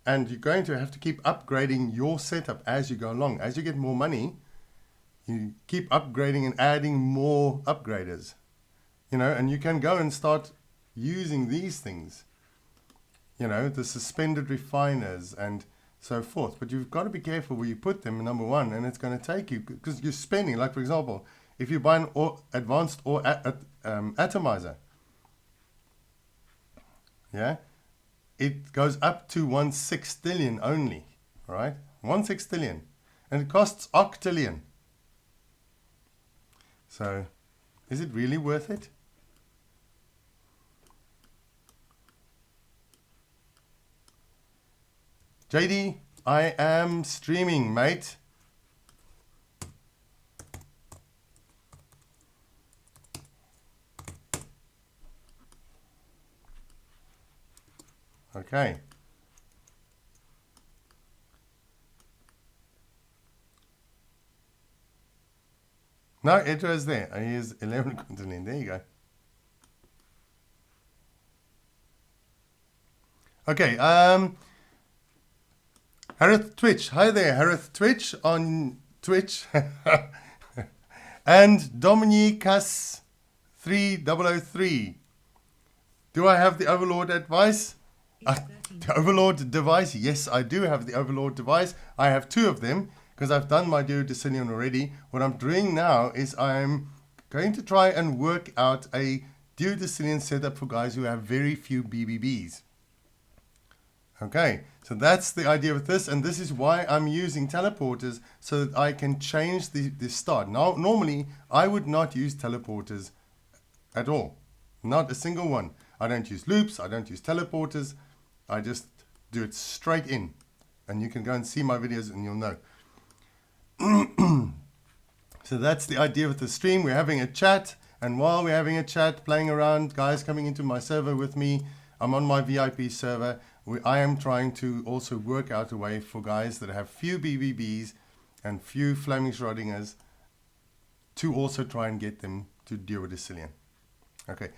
And you're going to have to keep upgrading your setup as you go along. As you get more money, you keep upgrading and adding more upgraders. And you can go and start using these things. The suspended refiners and so forth. But you've got to be careful where you put them, number one, and it's going to take you, because you're spending, like for example, if you buy an advanced or atomizer, yeah, it goes up to 1/6 only, right? 1/6, and it costs octillion. So, is it really worth it? JD, I am streaming, mate. Okay. No, Edra is there. He is 11 continent. There you go. Okay. Harith Twitch. Hi there, Harith Twitch on Twitch. And Dominicus 3003. Do I have the Overlord advice? The Overlord device? Yes, I do have the Overlord device. I have two of them because I've done my duodecillion already. What I'm doing now is I'm going to try and work out a duodecillion setup for guys who have very few BBBs. Okay, so that's the idea with this, and this is why I'm using teleporters, so that I can change the start. Now, normally, I would not use teleporters at all. Not a single one. I don't use loops, I don't use teleporters. I just do it straight in. And you can go and see my videos and you'll know. So that's the idea with the stream. We're having a chat, and while we're having a chat, playing around, guys coming into my server with me, I'm on my VIP server. I am trying to also work out a way for guys that have few BBBs and few Flaming Schrodingers to also try and get them to duodecillion. Okay,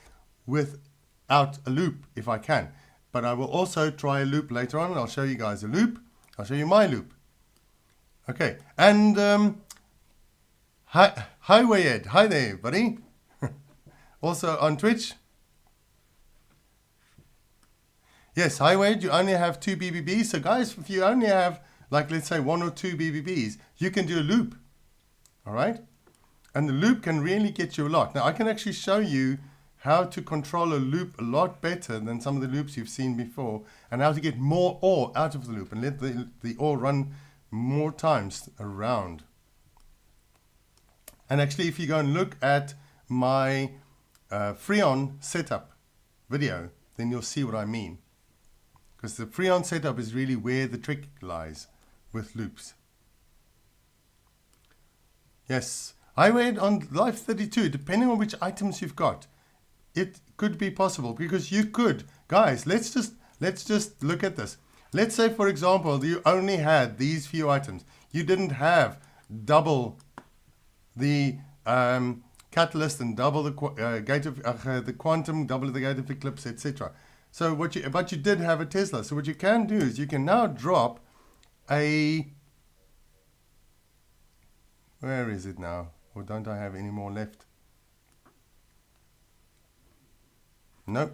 without a loop if I can. But I will also try a loop later on, and I'll show you guys a loop. I'll show you my loop. Okay, and hi Wayed. Hi there, buddy. Also on Twitch. Yes, high wage, you only have 2 BBBs. So guys, if you only have, like, let's say 1 or 2 BBBs, you can do a loop. All right? And the loop can really get you a lot. Now, I can actually show you how to control a loop a lot better than some of the loops you've seen before, and how to get more ore out of the loop and let the ore run more times around. And actually, if you go and look at my Freon setup video, then you'll see what I mean. Because the Freon setup is really where the trick lies with loops. Yes. I read on Life 32, depending on which items you've got, it could be possible because you could. Guys, let's just look at this. Let's say, for example, you only had these few items. You didn't have double the catalyst and double the gate of the quantum, double the gate of eclipse, etc. So but you did have a Tesla. So what you can do is you can now drop a, where is it now? Or don't I have any more left? No.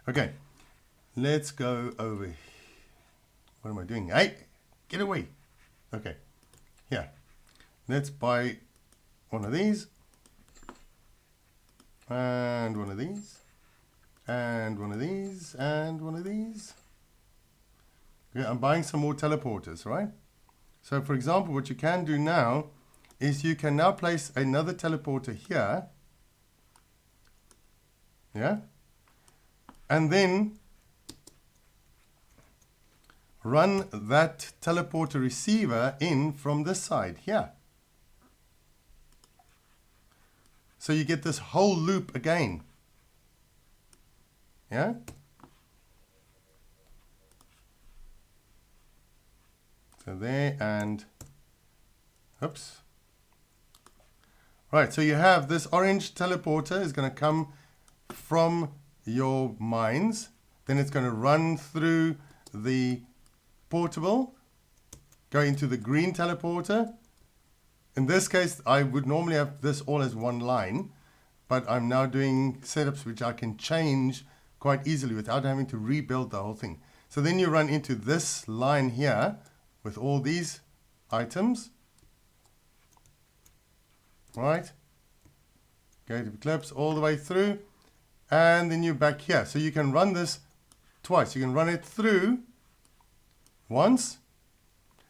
Okay. Let's go over. What am I doing? Hey, get away. Okay. Here. Let's buy one of these. And one of these. And one of these. And one of these. Okay, I'm buying some more teleporters, right? So for example, what you can do now is you can now place another teleporter here. Yeah? And then run that teleporter receiver in from this side here. So you get this whole loop again. Yeah? So there and, oops. Right, so you have this orange teleporter is going to come from your mines. Then it's going to run through the portable, go into the green teleporter. In this case, I would normally have this all as one line, but I'm now doing setups which I can change quite easily without having to rebuild the whole thing. So then you run into this line here with all these items. Right, gate of eclipse all the way through, and then you're back here. So you can run this twice. You can run it through once,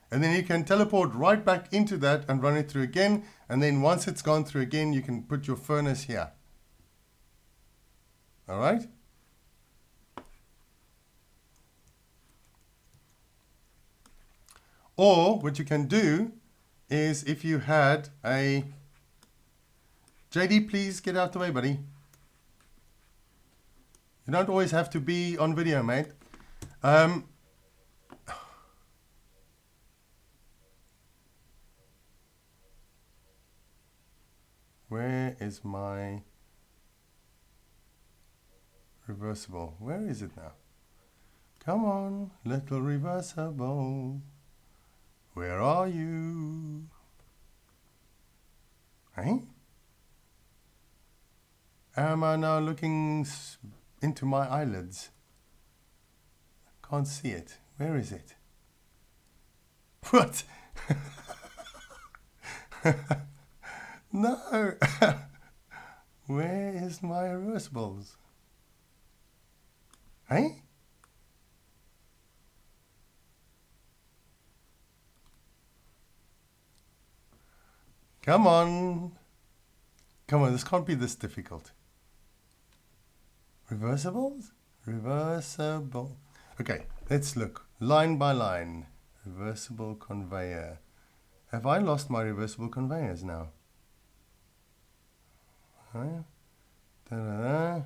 and then you can teleport right back into that and run it through again, and then once it's gone through again, you can put your furnace here. All right? Or what you can do is if you had a JD, please get out the way, buddy. You don't always have to be on video, mate. Where is my reversible? Where is it now? Come on, little reversible. Where are you? Hey? Am I now looking into my eyelids? Can't see it. Where is it? What? No. Where is my reversibles? Hey? Come on. Come on, this can't be this difficult. Reversibles? Reversible. Okay, let's look line by line. Reversible conveyor. Have I lost my reversible conveyors now? Da-da-da.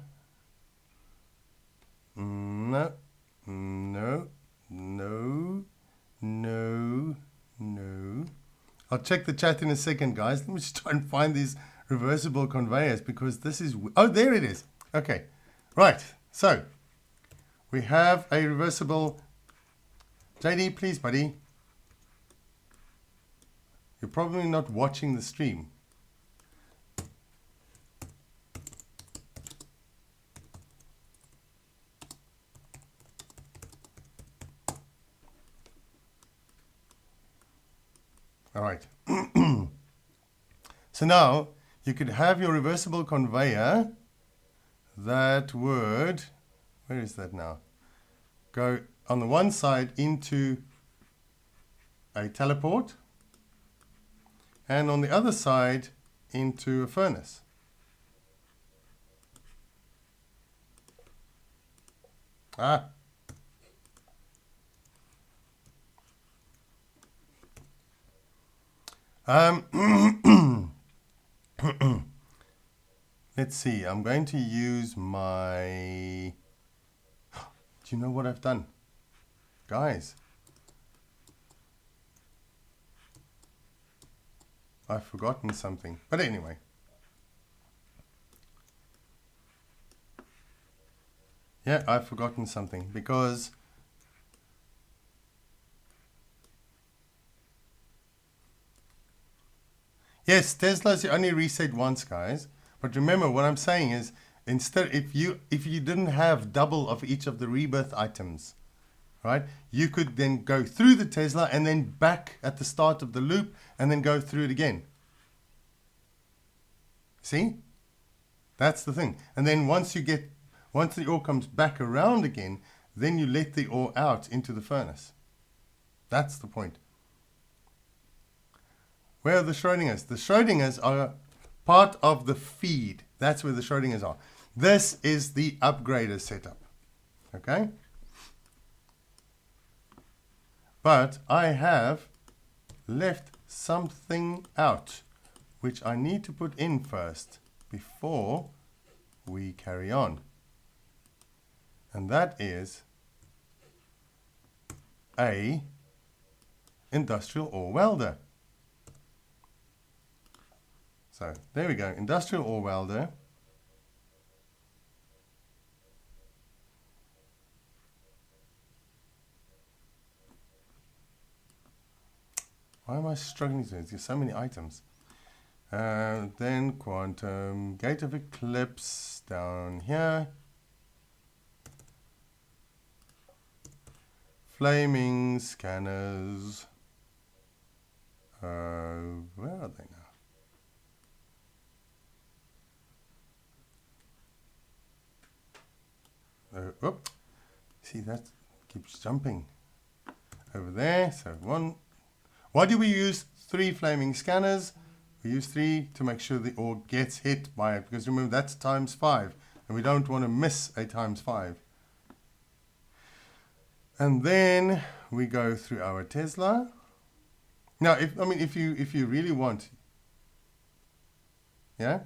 No, no, no, no, no. I'll check the chat in a second, guys. Let me just try and find these reversible conveyors because this is... Oh, there it is. Okay. Right. So, we have a reversible... JD, please, buddy. You're probably not watching the stream. All right. So now you could have your reversible conveyor that would, where is that now? Go on the one side into a teleport and on the other side into a furnace. Ah. let's see, I'm going to use my... Do you know what I've done? Guys, I've forgotten something. But anyway. Yeah, I've forgotten something because yes, Tesla's only reset once, guys. But remember, what I'm saying is, instead, if you didn't have double of each of the rebirth items, right, you could then go through the Tesla and then back at the start of the loop and then go through it again. See? That's the thing. And then once the ore comes back around again, then you let the ore out into the furnace. That's the point. Where are the Schrodingers? The Schrodingers are part of the feed. That's where the Schrodingers are. This is the upgrader setup. Okay? But I have left something out, which I need to put in first before we carry on. And that is a industrial ore welder. So there we go, industrial ore welder. Why am I struggling to do this? There's so many items. Then quantum, gate of eclipse down here. Flaming scanners. Where are they now? Whoop. See, that keeps jumping over there. So one. Why do we use 3 flaming scanners? We use 3 to make sure the ore gets hit by it, because remember that's times 5 and we don't want to miss a times 5. And then we go through our Tesla. Now if you really want, yeah,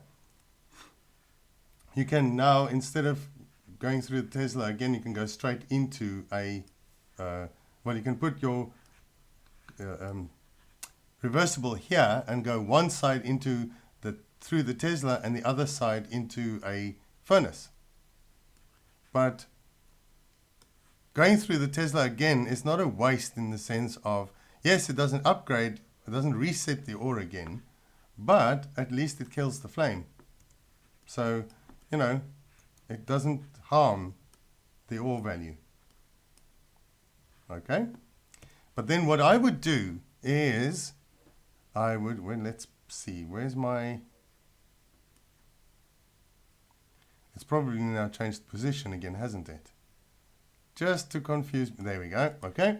you can now, instead of going through the Tesla again, you can go straight into a well, you can put your reversible here and go one side into through the Tesla and the other side into a furnace. But going through the Tesla again is not a waste, in the sense of, yes, it doesn't upgrade, it doesn't reset the ore again, but at least it kills the flame. So, you know, it doesn't harm the ore value. Okay? But then what I would do is, well, let's see, where's my... It's probably now changed position again, hasn't it? Just to confuse me. There we go. Okay.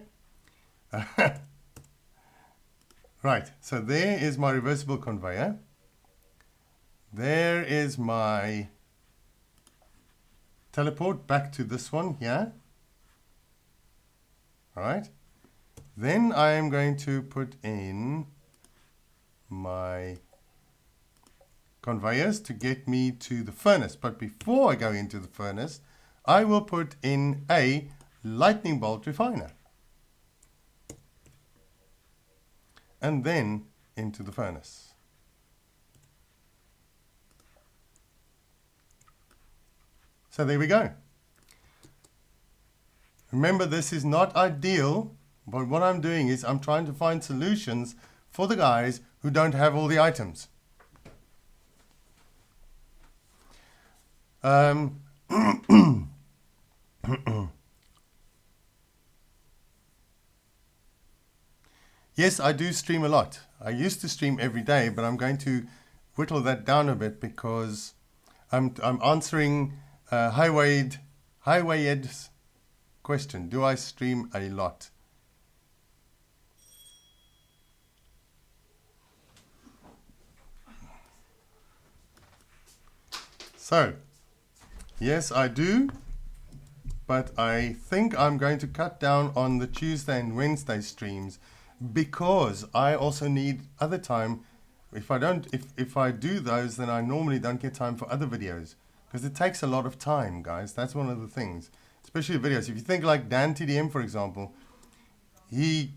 Right. So there is my reversible conveyor. There is my teleport back to this one here. All right. Then I am going to put in my conveyors to get me to the furnace. But before I go into the furnace, I will put in a lightning bolt refiner. And then into the furnace. So there we go. Remember, this is not ideal, but what I'm doing is I'm trying to find solutions for the guys who don't have all the items. Yes, I do stream a lot. I used to stream every day, but I'm going to whittle that down a bit, because I'm answering Highwayed's question. Do I stream a lot? So, yes, I do, but I think I'm going to cut down on the Tuesday and Wednesday streams, because I also need other time if I do those, then I normally don't get time for other videos because it takes a lot of time, guys. That's one of the things, especially videos. If you think like Dan TDM, for example, he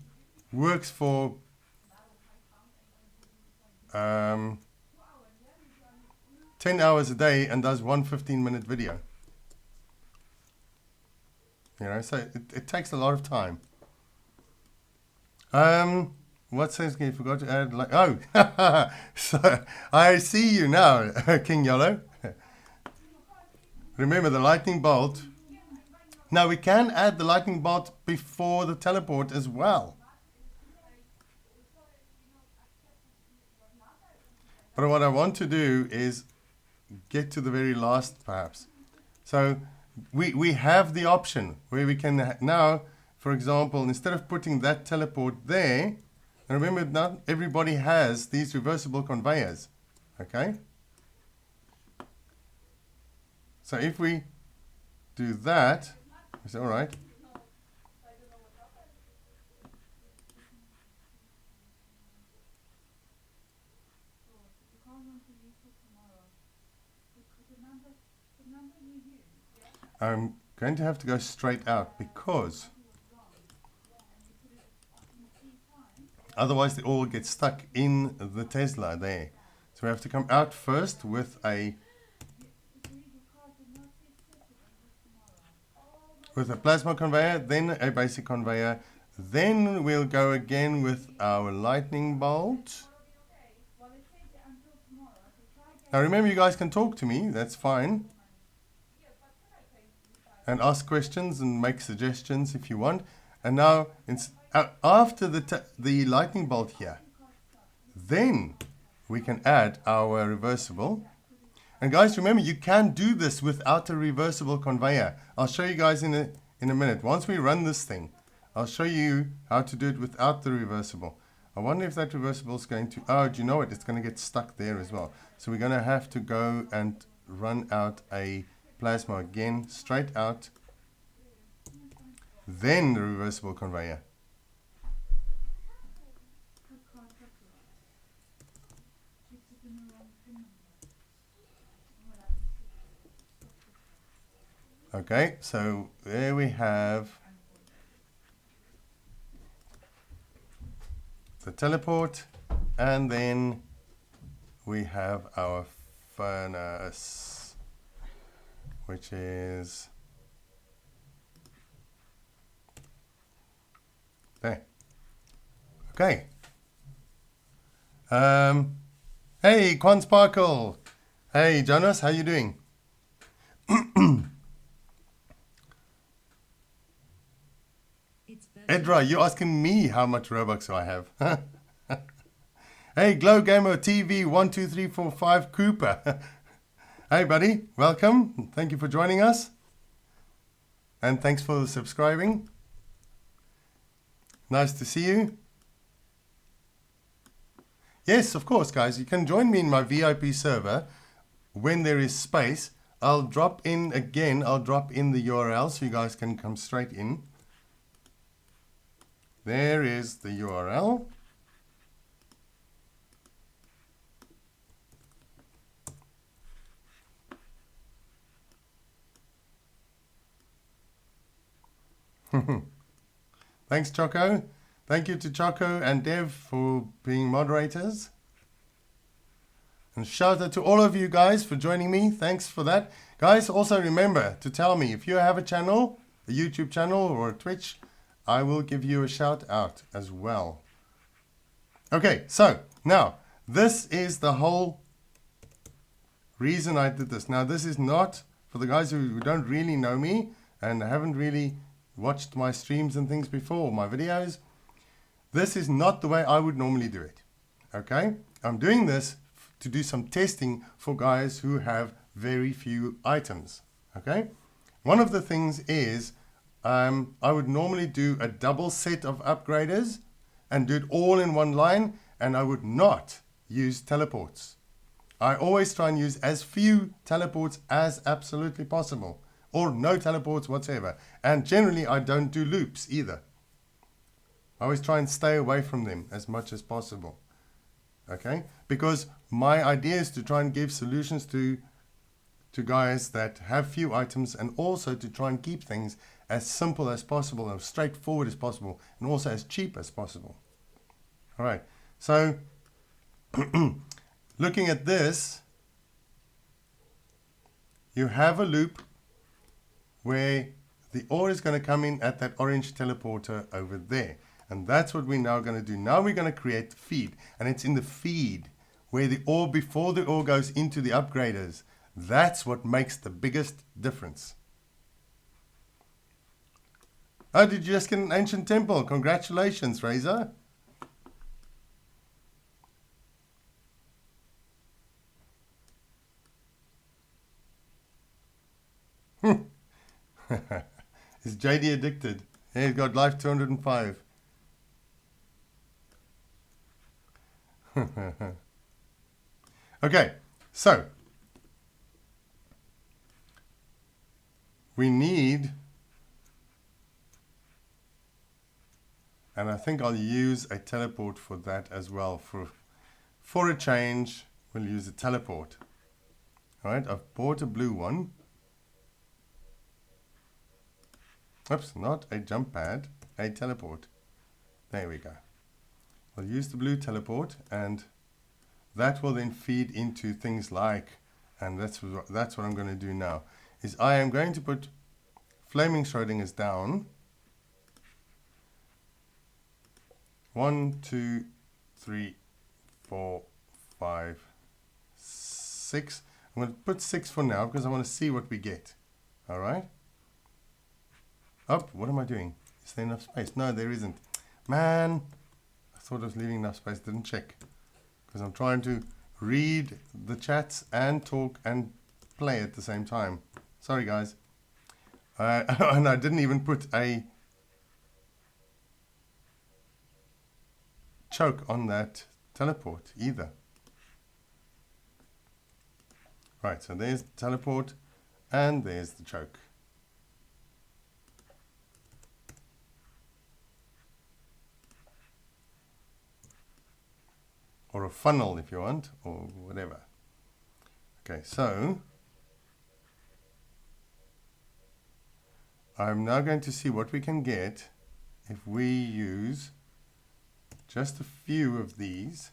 works for 10 hours a day and does one 15-minute video. You know, so it takes a lot of time. What says you forgot to add? Like, oh, so I see you now, King Yellow. Remember the lightning bolt. Now we can add the lightning bolt before the teleport as well. But what I want to do is get to the very last, perhaps. So we have the option where we can now, for example, instead of putting that teleport there, and remember not everybody has these reversible conveyors, okay? So if we do that, is that all right? I'm going to have to go straight out because otherwise they all get stuck in the Tesla there. So we have to come out first with a plasma conveyor, then a basic conveyor, then we'll go again with our lightning bolt. Now remember, you guys can talk to me, that's fine, and ask questions and make suggestions if you want. And now after the lightning bolt here, then we can add our reversible. And guys, remember, you can do this without a reversible conveyor. I'll show you guys in a minute. Once we run this thing, I'll show you how to do it without the reversible. I wonder if that reversible is going to, oh, do you know what? It's going to get stuck there as well. So we're going to have to go and run out a plasma again, straight out, then the reversible conveyor. Okay, so there we have the teleport, and then we have our furnace, which is there. Okay. Hey, Quan Sparkle. Hey, Jonas, how you doing? Edra, you're asking me how much Robux I have. Hey, Glow Gamer TV 12345 Cooper. Hey, buddy, welcome. Thank you for joining us. And thanks for subscribing. Nice to see you. Yes, of course, guys. You can join me in my VIP server when there is space. I'll drop in the URL so you guys can come straight in. There is the URL. Thanks, Choco. Thank you to Choco and Dev for being moderators. And shout out to all of you guys for joining me. Thanks for that. Guys, also remember to tell me if you have a channel, a YouTube channel or a Twitch, I will give you a shout out as well. Okay, so now this is the whole reason I did this. Now this is not for the guys who don't really know me and haven't really watched my streams and things before, my videos. This is not the way I would normally do it. Okay, I'm doing this to do some testing for guys who have very few items. Okay, one of the things is I would normally do a double set of upgraders and do it all in one line, and I would not use teleports. I always try and use as few teleports as absolutely possible, or no teleports whatsoever. And generally I don't do loops either. I always try and stay away from them as much as possible. Okay, because my idea is to try and give solutions to guys that have few items, and also to try and keep things as simple as possible and straightforward as possible, and also as cheap as possible. All right, so looking at this, you have a loop where the ore is going to come in at that orange teleporter over there. And that's what we're now going to do. Now we're going to create the feed. And it's in the feed where the ore, before the ore goes into the upgraders, that's what makes the biggest difference. Oh, did you just get an ancient temple? Congratulations, Razor. Is JD addicted? Yeah, he's got life 205. Okay, so we need, and I think I'll use a teleport for that as well. For a change, we'll use a teleport. All right, I've bought a blue one. Oops, not a jump pad, a teleport. There we go. I'll use the blue teleport, and that will then feed into things like, and that's what I'm going to do now, is I am going to put flaming Schrodinger's down. 1, 2, 3, 4, 5, 6. I'm going to put 6 for now because I want to see what we get. All right. Oh, what am I doing? Is there enough space? No, there isn't. Man, I thought I was leaving enough space. Didn't check. Because I'm trying to read the chats and talk and play at the same time. Sorry, guys. And I didn't even put a choke on that teleport either. Right, so there's the teleport and there's the choke. Or a funnel if you want, or whatever. Okay, so I'm now going to see what we can get if we use just a few of these.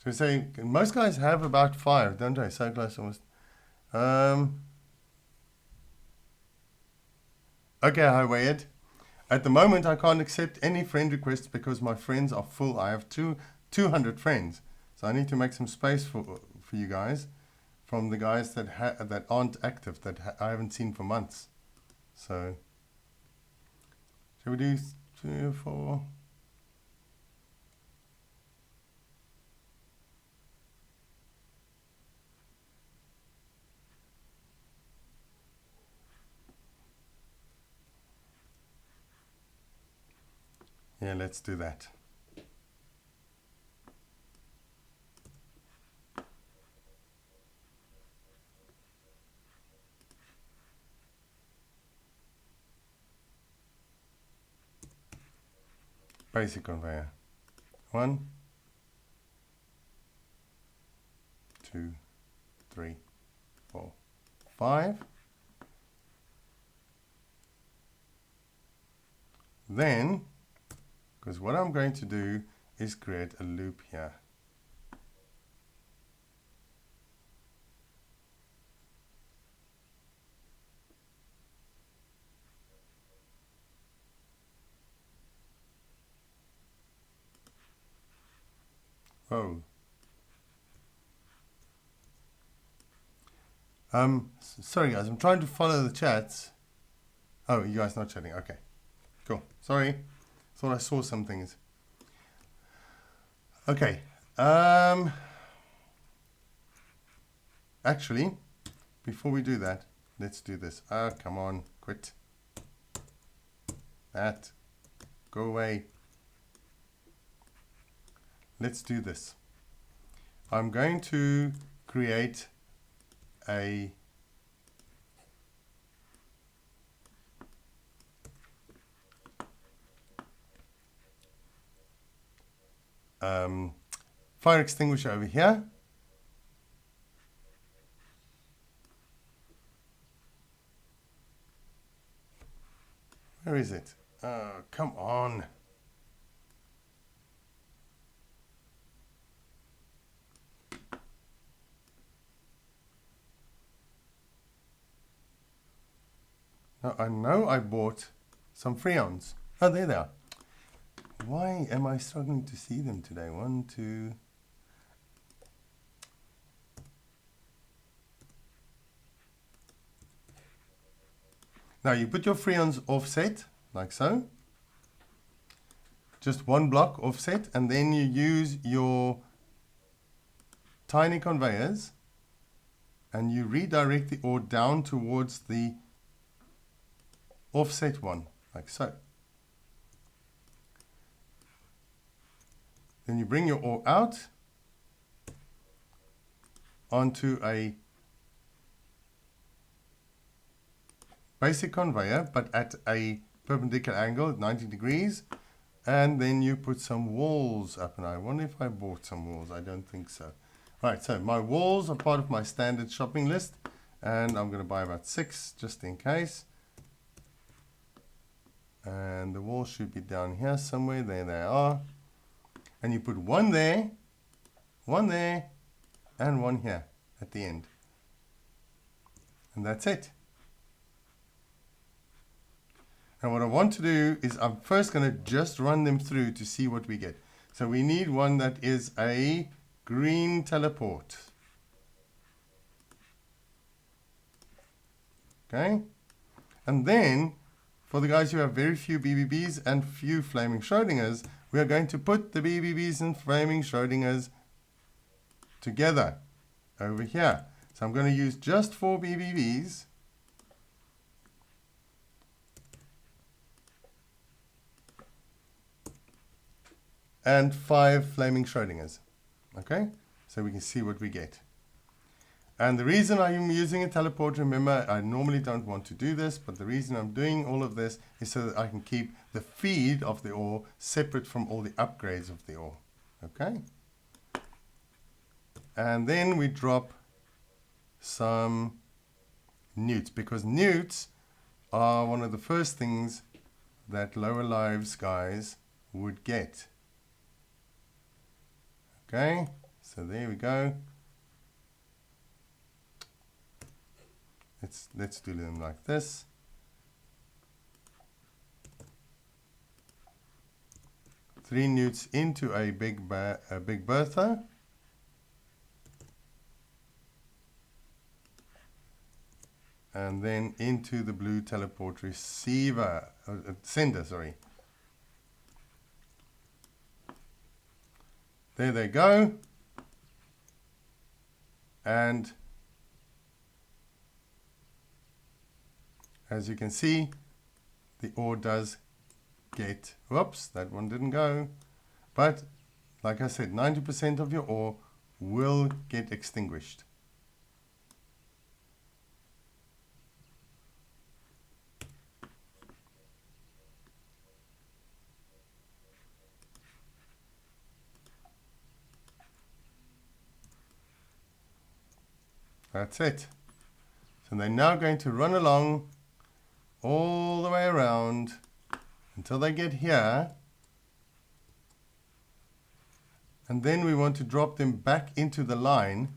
So say most guys have about 5, don't they? So close almost. Okay, hi Wayed. At the moment, I can't accept any friend requests because my friends are full. I have 200 friends, so I need to make some space for you guys, from the guys that aren't active, that I haven't seen for months. So, shall we do 3 or 4? Yeah, let's do that. Basic conveyor. 1, 2, 3, 4, 5. Then, because what I'm going to do is create a loop here. Whoa. Sorry guys, I'm trying to follow the chats. Oh, you guys not chatting. Okay, cool. Sorry, thought I saw some things. Okay. Actually, before we do that, let's do this. Come on, quit. That. Go away. Let's do this. I'm going to create a fire extinguisher over here. Where is it? Oh, come on. Now, I know I bought some freons. Oh, there they are. Why am I struggling to see them today? 1, 2. Now you put your freons offset, like so. Just one block offset, and then you use your tiny conveyors and you redirect the ore down towards the offset one, like so. Then you bring your ore out onto a basic conveyor, but at a perpendicular angle at 90 degrees. And then you put some walls up. And I wonder if I bought some walls. I don't think so. Right, so my walls are part of my standard shopping list. And I'm going to buy about 6 just in case. And the walls should be down here somewhere. There they are. And you put one there, and one here at the end. And that's it. And what I want to do is I'm first going to just run them through to see what we get. So we need one that is a green teleport. Okay. And then for the guys who have very few BBBs and few flaming Schrodingers, we are going to put the BBBs and flaming Schrodingers together over here. So I'm going to use just 4 BBBs. And 5 flaming Schrodingers. Okay, so we can see what we get. And the reason I'm using a teleport, remember, I normally don't want to do this, but the reason I'm doing all of this is so that I can keep the feed of the ore separate from all the upgrades of the ore. Okay, and then we drop some newts, because newts are one of the first things that lower lives guys would get. Okay, so there we go. Let's do them like this. Three newts into a big Bertha. And then into the blue teleport receiver, sender, sorry. There they go. And as you can see, the ore does get, whoops, that one didn't go. But like I said, 90% of your ore will get extinguished. That's it. So they're now going to run along all the way around until they get here. And then we want to drop them back into the line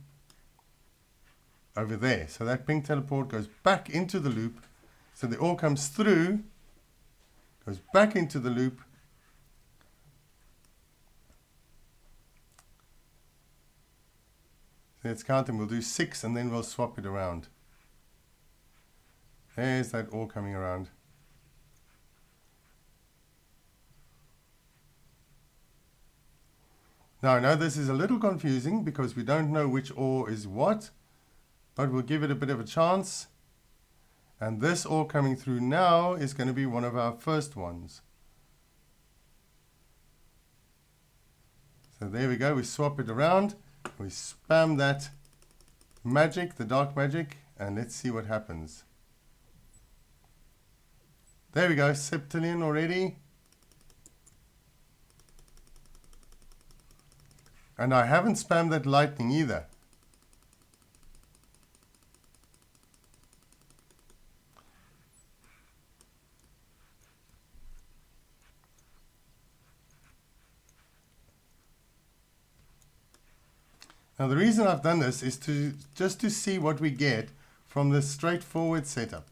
over there. So that pink teleport goes back into the loop. So the ore comes through, goes back into the loop. Let's count them. We'll do 6 and then we'll swap it around. There's that ore coming around. Now I know this is a little confusing because we don't know which ore is what, but we'll give it a bit of a chance. And this ore coming through now is going to be one of our first ones. So there we go. We swap it around. We spam that magic, the dark magic, and let's see what happens. There we go, septillion already. And I haven't spammed that lightning either. Now the reason I've done this is just to see what we get from this straightforward setup.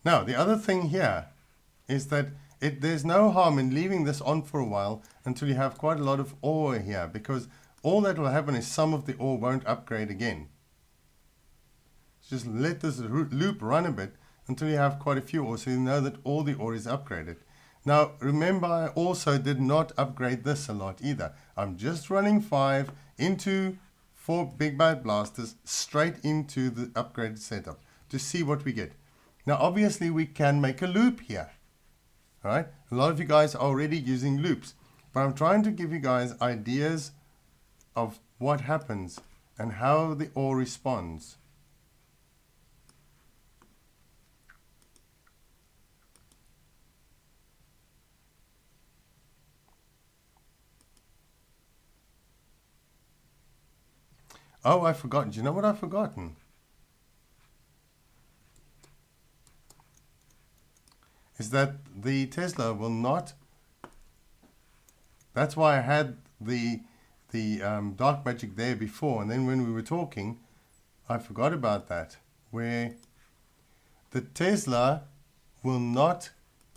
Now the other thing here is that there's no harm in leaving this on for a while until you have quite a lot of ore here, because all that will happen is some of the ore won't upgrade again. Just let this loop run a bit until you have quite a few ore, so you know that all the ore is upgraded. Now remember, I also did not upgrade this a lot either. I'm just running 5 into 4 big bad blasters straight into the upgraded setup to see what we get. Now obviously we can make a loop here. Alright, a lot of you guys are already using loops, but I'm trying to give you guys ideas of what happens and how the ore responds. Oh, I forgot. Do you know what I've forgotten? Is that the Tesla will not. That's why I had the dark magic there before, and then when we were talking, I forgot about that. Where the Tesla will not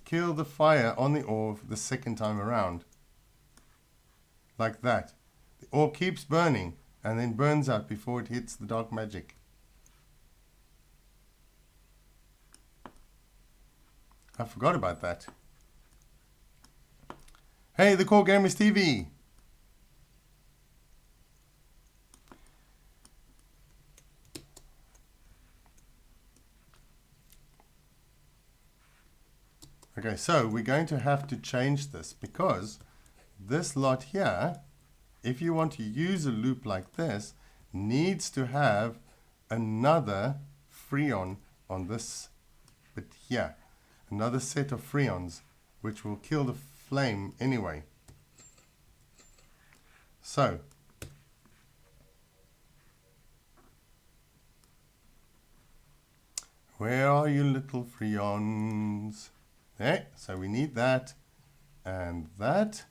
kill the fire on the ore the second time around. Like that. The ore keeps burning and then burns out before it hits the dark magic. I forgot about that. Hey, the Core Gamers TV. Okay, so we're going to have to change this, because this lot here, if you want to use a loop like this, needs to have another freon on this bit here. Another set of freons, which will kill the flame anyway. So, where are you, little freons? There, so we need that and that.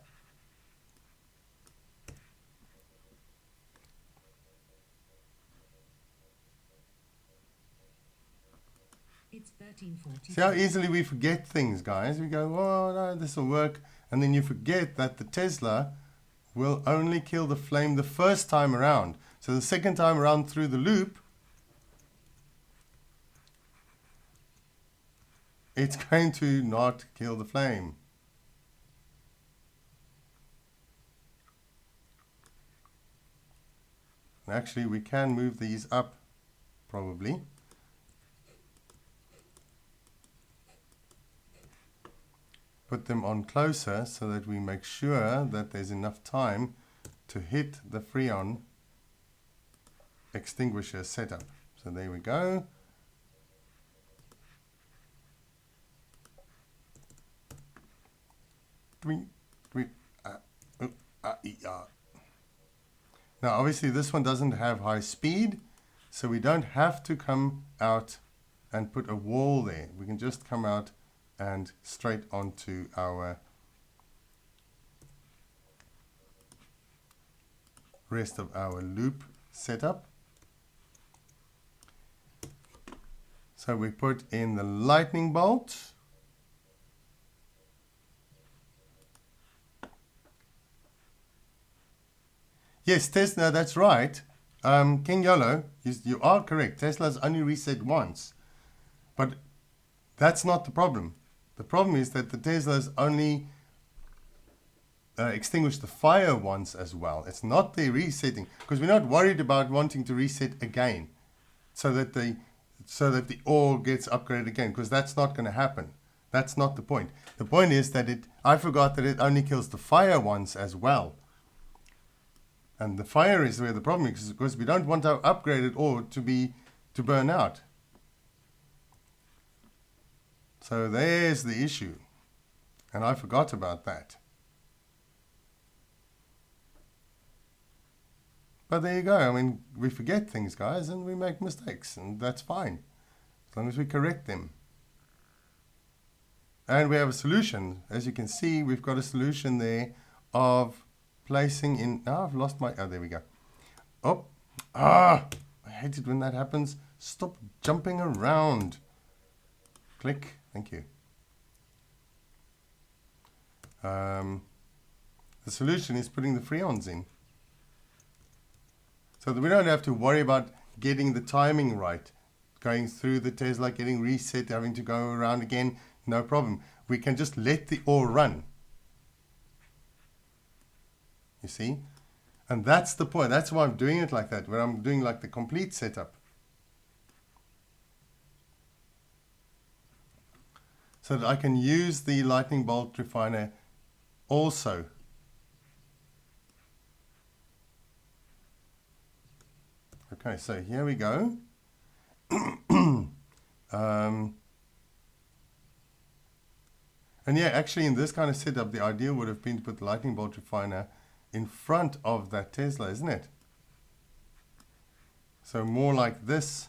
It's 13:40. See how easily we forget things, guys? We go, oh no, this will work. And then you forget that the Tesla will only kill the flame the first time around. So the second time around through the loop, it's going to not kill the flame. Actually, we can move these up, probably. Put them on closer so that we make sure that there's enough time to hit the freon extinguisher setup. So there we go. Now obviously this one doesn't have high speed, so we don't have to come out and put a wall there. We can just come out and straight onto our rest of our loop setup. So we put in the lightning bolt. Yes, Tesla, that's right. King Yolo, you are correct. Tesla's only reset once. But that's not the problem. The problem is that the Tesla's only extinguished the fire once as well. It's not the resetting, because we're not worried about wanting to reset again so that the ore gets upgraded again, because that's not going to happen. That's not the point. The point is that I forgot that it only kills the fire once as well. And the fire is where the problem is, because we don't want our upgraded ore to burn out. So there's the issue. And I forgot about that. But there you go. I mean, we forget things, guys, and we make mistakes, and that's fine, as long as we correct them. And we have a solution. As you can see, we've got a solution there of placing in... Now I've lost my... Oh, there we go. Oh, I hate it when that happens. Stop jumping around. Click. Thank you. The solution is putting the freons in, so that we don't have to worry about getting the timing right, going through the Tesla, getting reset, having to go around again. No problem. We can just let the ore run. You see? And that's the point. That's why I'm doing it like that, where I'm doing like the complete setup. So that I can use the lightning bolt refiner also. Okay, so here we go. And yeah, actually in this kind of setup, the idea would have been to put the lightning bolt refiner in front of that Tesla, isn't it? So more like this.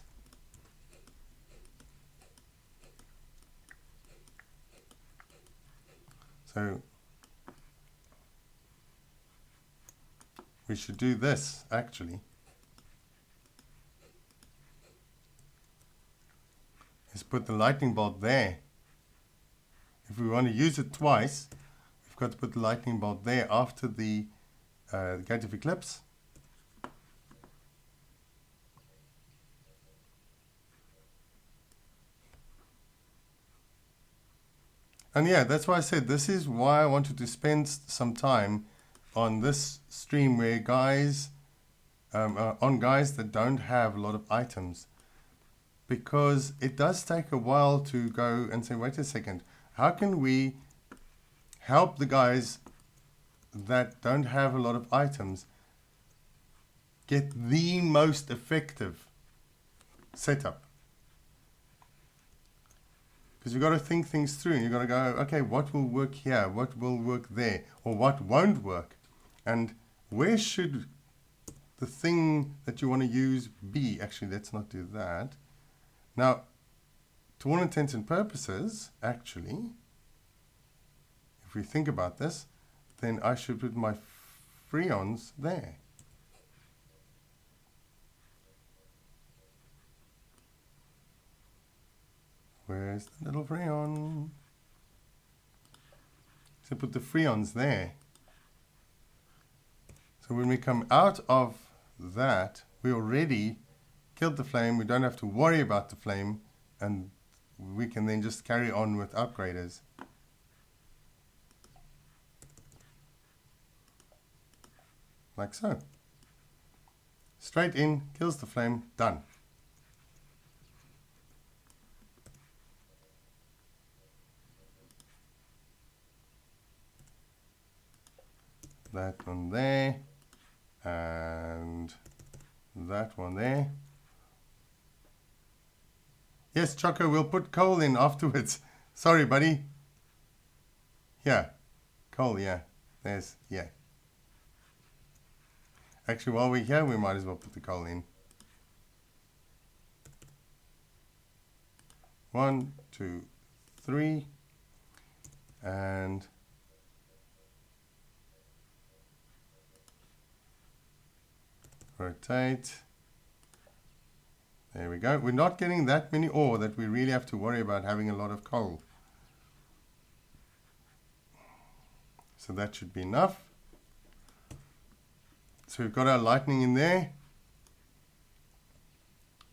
So we should do this, actually. Is put the lightning bolt there. If we want to use it twice, we've got to put the lightning bolt there after the gate of eclipse. And yeah, that's why I said this is why I wanted to spend some time on this stream where guys, on guys that don't have a lot of items. Because it does take a while to go and say, wait a second, how can we help the guys that don't have a lot of items get the most effective setup? Because you've got to think things through. You've got to go, okay, what will work here? What will work there? Or what won't work? And where should the thing that you want to use be? Actually, let's not do that. Now, to all intents and purposes, actually, if we think about this, then I should put my freons there. Where's the little freon? So put the freons there. So when we come out of that, we already killed the flame. We don't have to worry about the flame, and we can then just carry on with upgraders. Like so. Straight in, kills the flame, done. That one there, and that one there. Yes, Choco, we'll put coal in afterwards. Sorry, buddy. Yeah, coal, yeah. There's, yeah. Actually, while we're here, we might as well put the coal in. 1, 2, 3. And rotate. There we go. We're not getting that many ore that we really have to worry about having a lot of coal. So that should be enough. So we've got our lightning in there.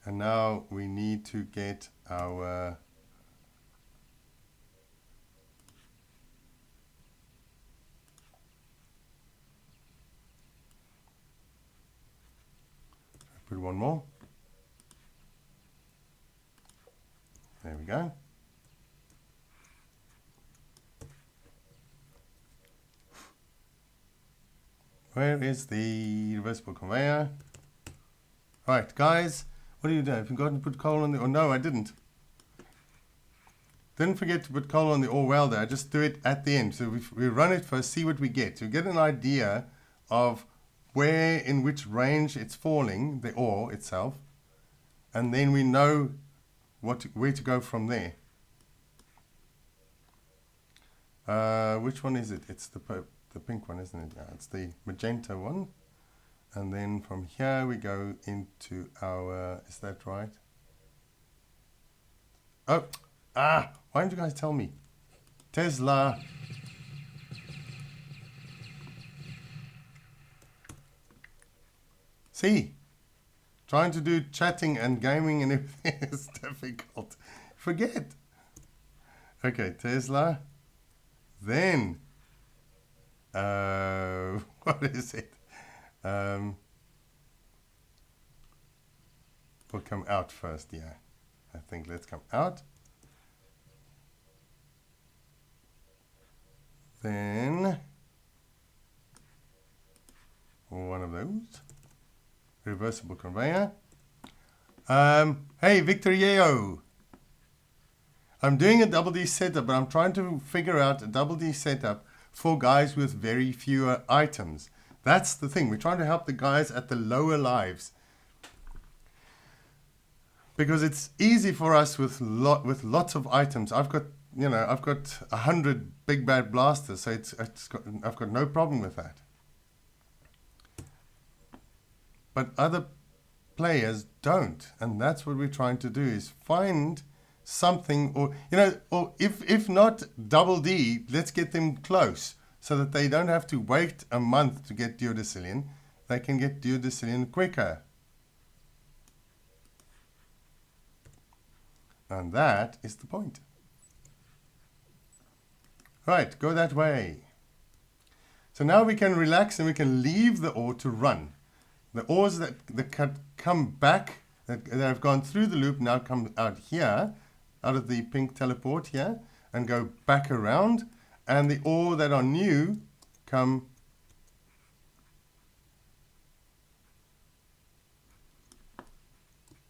And now we need to get our put one more. There we go. Where is the reversible conveyor? Right, guys, what do you do? Have you forgotten to put coal on the... Oh, no, I didn't. Didn't forget to put coal on the ore welder. I just do it at the end. So we run it first, see what we get. To get an idea of where, in which range it's falling, the ore itself. And then we know where to go from there. Which one is it? It's the pink one, isn't it? Yeah, it's the magenta one. And then from here we go into our... Is that right? Oh! Why didn't you guys tell me? Tesla. See? Trying to do chatting and gaming and everything is difficult. Forget. Okay, Tesla. Then, what is it? Will come out first, yeah. I think let's come out. Then, one of those. Reversible conveyor. Hey, Victorio. I'm doing a double D setup, but I'm trying to figure out a double D setup for guys with very fewer items. That's the thing. We're trying to help the guys at the lower lives. Because it's easy for us with lots of items. I've got 100 big bad blasters, so I've got no problem with that. But other players don't, and that's what we're trying to do, is find something, or if not double D, let's get them close so that they don't have to wait a month to get duodecillion. They can get duodecillion quicker. And that is the point. Right, go that way. So now we can relax and we can leave the ore to run. The ores that come back, that have gone through the loop, now come out here, out of the pink teleport here, and go back around. And the ore that are new come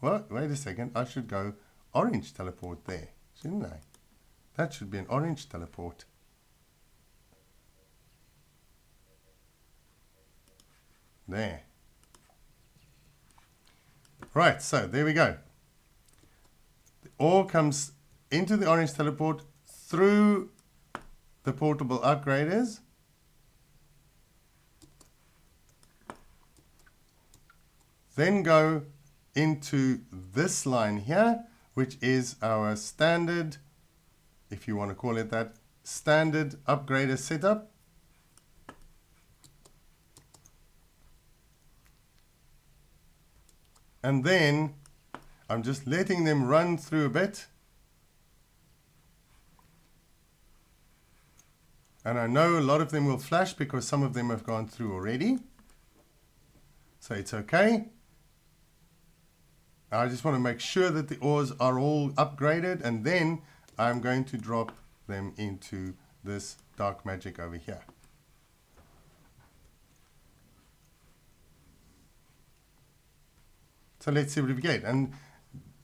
well, wait a second, I should go orange teleport there, shouldn't I? That should be an orange teleport. There. Right, so there we go. The ore comes into the orange teleport through the portable upgraders. Then go into this line here, which is our standard, if you want to call it that, standard upgrader setup. And then I'm just letting them run through a bit. And I know a lot of them will flash because some of them have gone through already. So it's okay. I just want to make sure that the ores are all upgraded, and then I'm going to drop them into this dark magic over here. So let's see what we get. And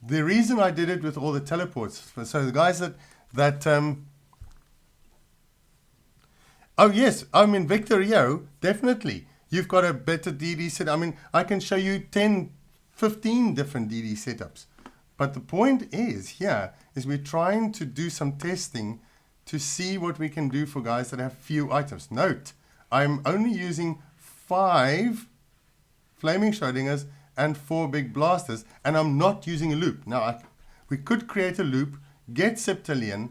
the reason I did it with all the teleports, so the guys oh yes, I mean, Victorio, definitely. You've got a better DD set. I mean, I can show you 10, 15 different DD setups. But the point is, here, is we're trying to do some testing to see what we can do for guys that have few items. Note, I'm only using 5 flaming Schrodingers and 4 big blasters, and I'm not using a loop. Now, we could create a loop, get septillion,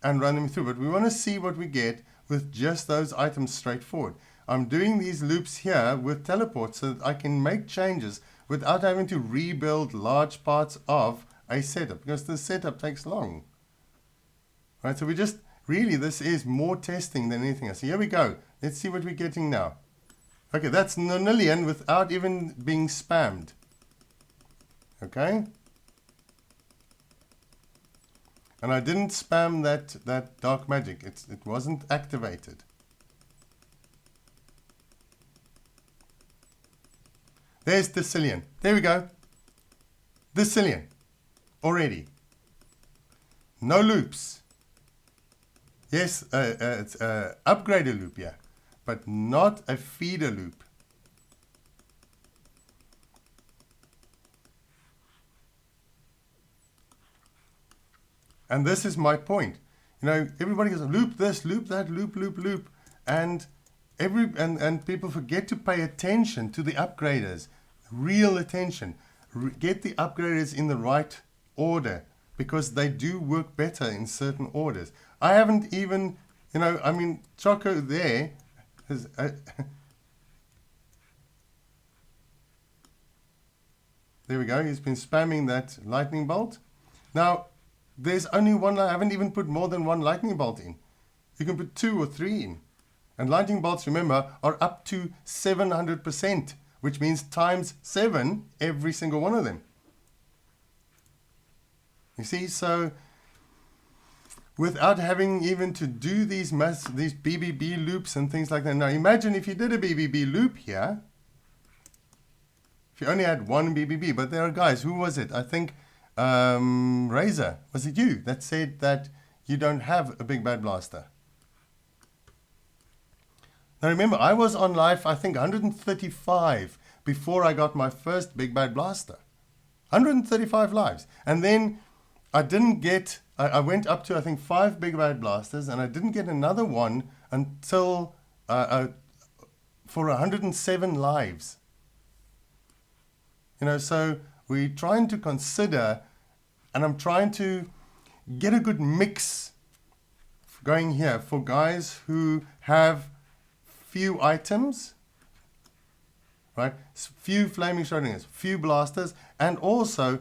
and run them through, but we want to see what we get with just those items straightforward. I'm doing these loops here with teleports so that I can make changes without having to rebuild large parts of a setup, because the setup takes long. Right, so we just, really, this is more testing than anything else. So here we go. Let's see what we're getting now. Okay, that's nonillion without even being spammed. Okay? And I didn't spam that dark magic. It wasn't activated. There's decillion. There we go. Decillion. Already. No loops. Yes, it's an upgrader loop, yeah, but not a feeder loop. And this is my point. You know, everybody goes, loop this, loop that, loop, loop, loop. And people forget to pay attention to the upgraders. Real attention. Get the upgraders in the right order, because they do work better in certain orders. I haven't even, you know, I mean, Choco there has... there we go. He's been spamming that lightning bolt. Now, there's only one. I haven't even put more than one lightning bolt in. You can put 2 or 3 in. And lightning bolts, remember, are up to 700%, which means times 7 every single one of them. You see, so without having even to do these BBB loops and things like that. Now imagine if you did a BBB loop here, if you only had one BBB, but there are guys, who was it? I think Razor, was it you that said that you don't have a Big Bad Blaster? Now remember, I was on life, I think 135 before I got my first Big Bad Blaster. 135 lives. And then I didn't get, I went up to I think 5 Big Bad Blasters, and I didn't get another one until for 107 lives. You know, so we're trying to consider, and I'm trying to get a good mix going here for guys who have few items, right? Few flaming Schrodingers, few blasters, and also,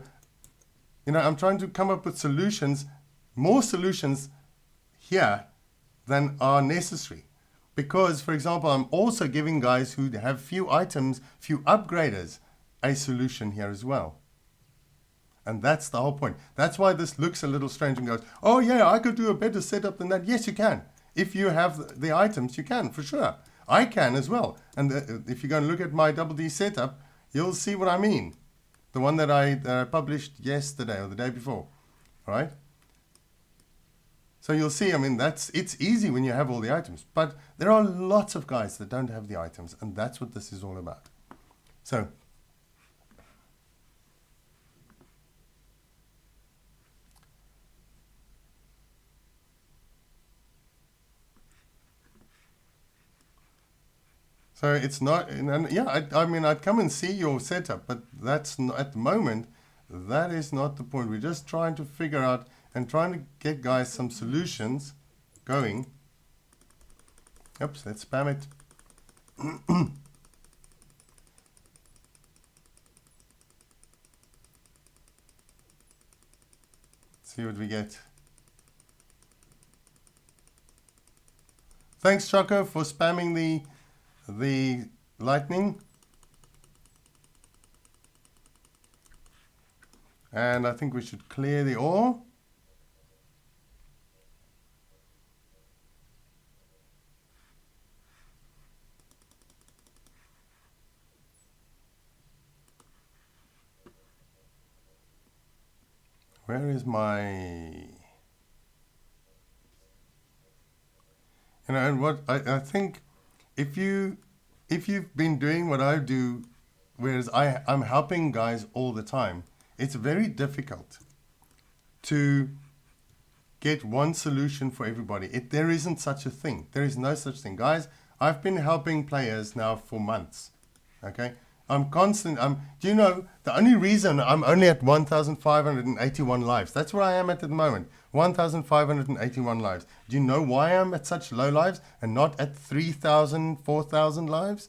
you know, I'm trying to come up with solutions, more solutions here than are necessary. Because, for example, I'm also giving guys who have few items, few upgraders, a solution here as well. And that's the whole point. That's why this looks a little strange and goes, oh yeah, I could do a better setup than that. Yes, you can. If you have the items, you can, for sure. I can as well. And if you're going to look at my Double D setup, you'll see what I mean. The one that I published yesterday or the day before, right? So you'll see, I mean, it's easy when you have all the items. But there are lots of guys that don't have the items, and that's what this is all about. So, it's not, and yeah, I mean, I'd come and see your setup, but that's not, at the moment, that is not the point. We're just trying to figure out and trying to get guys some solutions going. Oops, let's spam it. See what we get. Thanks, Choco, for spamming the lightning. And I think we should clear the ore. Where is my... You know, and what I think, if you've been doing what I do, whereas I'm helping guys all the time, it's very difficult to get one solution for everybody. There isn't such a thing. There is no such thing. Guys, I've been helping players now for months, okay? I'm constant. Do you know, the only reason I'm only at 1,581 lives, that's where I am at the moment, 1,581 lives. Do you know why I'm at such low lives and not at 3,000, 4,000 lives?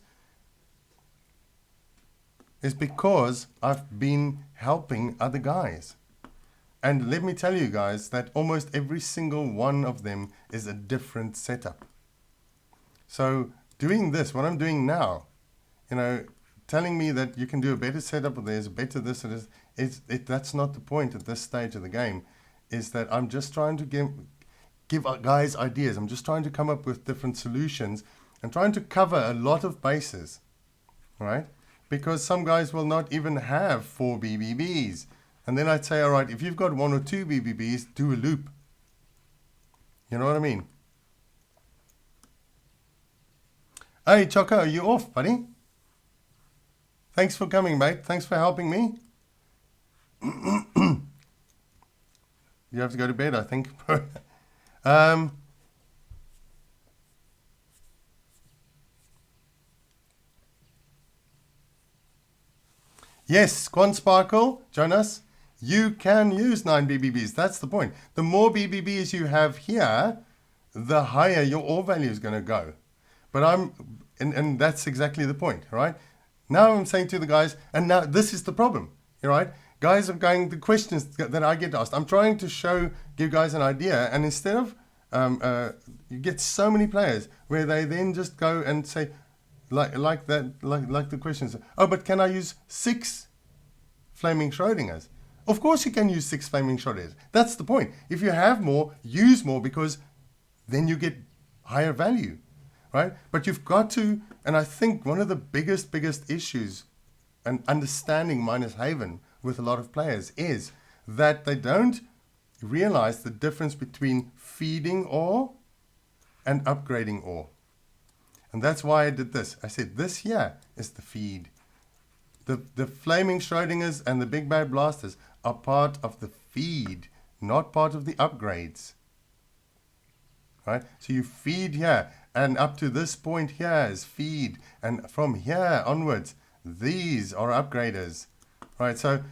It's because I've been helping other guys. And let me tell you guys that almost every single one of them is a different setup. So doing this, what I'm doing now, you know, telling me that you can do a better setup or there's a better this or this, that's not the point at this stage of the game, is that I'm just trying to give guys ideas. I'm just trying to come up with different solutions and trying to cover a lot of bases, right? because some guys will not even have 4 BBBs. And then I'd say, all right, if you've got 1 or 2 BBBs, do a loop. You know what I mean? Hey, Choco, are you off, buddy? Thanks for coming, mate. Thanks for helping me. You have to go to bed, I think. Yes, Quan Sparkle, Jonas, you can use 9 BBBs. That's the point. The more BBBs you have here, the higher your ore value is going to go. But and that's exactly the point, right? Now I'm saying to the guys, and now this is the problem, right? Guys are going, the questions that I get asked, I'm trying to give guys an idea, and instead of, you get so many players where they then just go and say, like the questions, oh, but can I use 6 flaming Schrodingers? Of course you can use 6 flaming Schrodingers. That's the point. If you have more, use more, because then you get higher value, right? But you've got to, and I think one of the biggest issues and understanding minus Haven with a lot of players is that they don't realize the difference between feeding ore and upgrading ore. And that's why I did this. I said, this here is the feed. The flaming Schrodingers and the big bad blasters are part of the feed, not part of the upgrades. Right? So you feed here, and up to this point here is feed, and from here onwards, these are upgraders. Right? So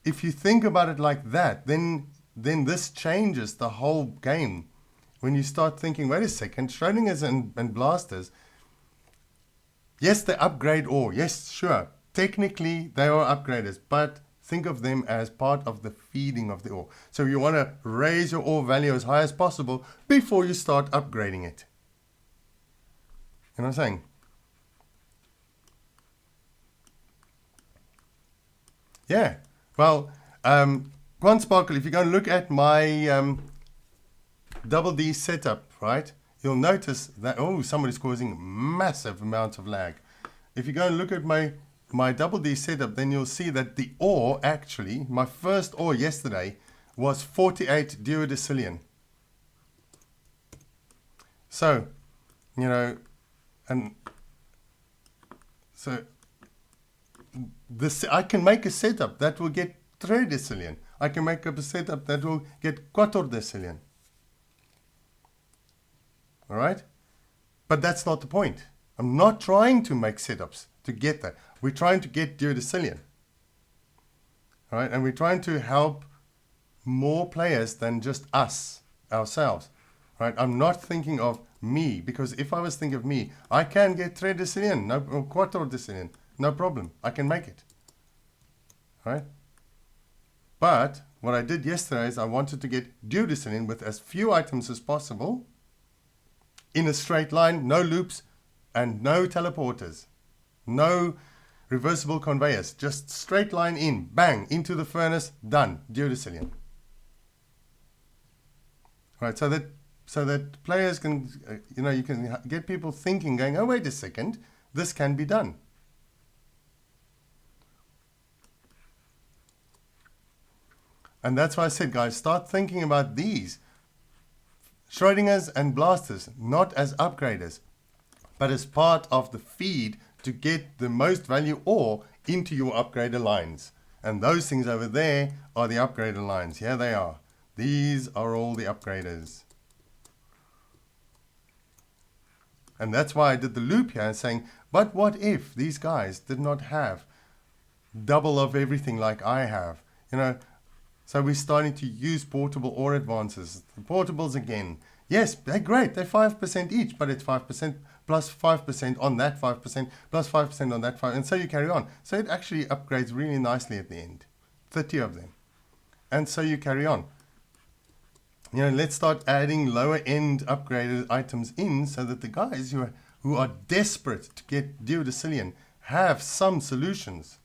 if you think about it like that, then this changes the whole game. When you start thinking, wait a second, Schrodingers and blasters, yes, they upgrade ore. Yes, sure. Technically, they are upgraders, but think of them as part of the feeding of the ore. So you want to raise your ore value as high as possible before you start upgrading it. You know what I'm saying? Yeah. Well, Quan Sparkle, if you go and look at my double D setup, right, you'll notice that, oh, somebody's causing massive amounts of lag. If you go and look at my double D setup, then you'll see that the ore, actually, my first ore yesterday was 48 duodecillion. So, you know, and so this, I can make a setup that will get 3 decillion. I can make up a setup that will get 4 decillion. All right? But that's not the point. I'm not trying to make setups to get that. We're trying to get duodecillion. All right? And we're trying to help more players than just us, ourselves. Right? I'm not thinking of me, because if I was thinking of me, I can get 3 decillion, or 4 decillion. No problem. I can make it. All right? But what I did yesterday is I wanted to get duodecillion with as few items as possible, in a straight line, no loops, and no teleporters, no reversible conveyors, just straight line in, bang, into the furnace, done, duodecillion. Right, so that players can, you can get people thinking, going, oh, wait a second, this can be done. And that's why I said, guys, start thinking about these Schrodingers and blasters, not as upgraders, but as part of the feed to get the most value ore into your upgrader lines. And those things over there are the upgrader lines. Here they are. These are all the upgraders. And that's why I did the loop here, saying, but what if these guys did not have double of everything like I have? So we're starting to use portable ore advances. The portables again. Yes, they're great. They're 5% each, but it's 5% plus 5% on that 5% plus 5% on that 5%. And so you carry on. So it actually upgrades really nicely at the end. 30 of them. And so you carry on. Let's start adding lower end upgraded items in so that the guys who are desperate to get duodecillion have some solutions.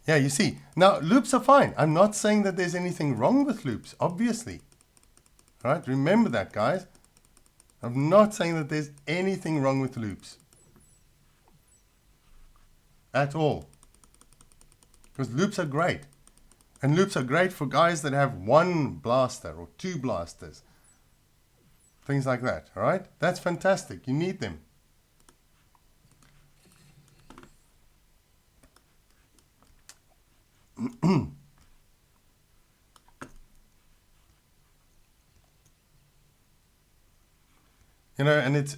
Yeah, you see. Now, loops are fine. I'm not saying that there's anything wrong with loops, obviously. Right? Remember that, guys. I'm not saying that there's anything wrong with loops. At all. Because loops are great. And loops are great for guys that have one blaster or two blasters. Things like that, alright? That's fantastic. You need them. You know, and it's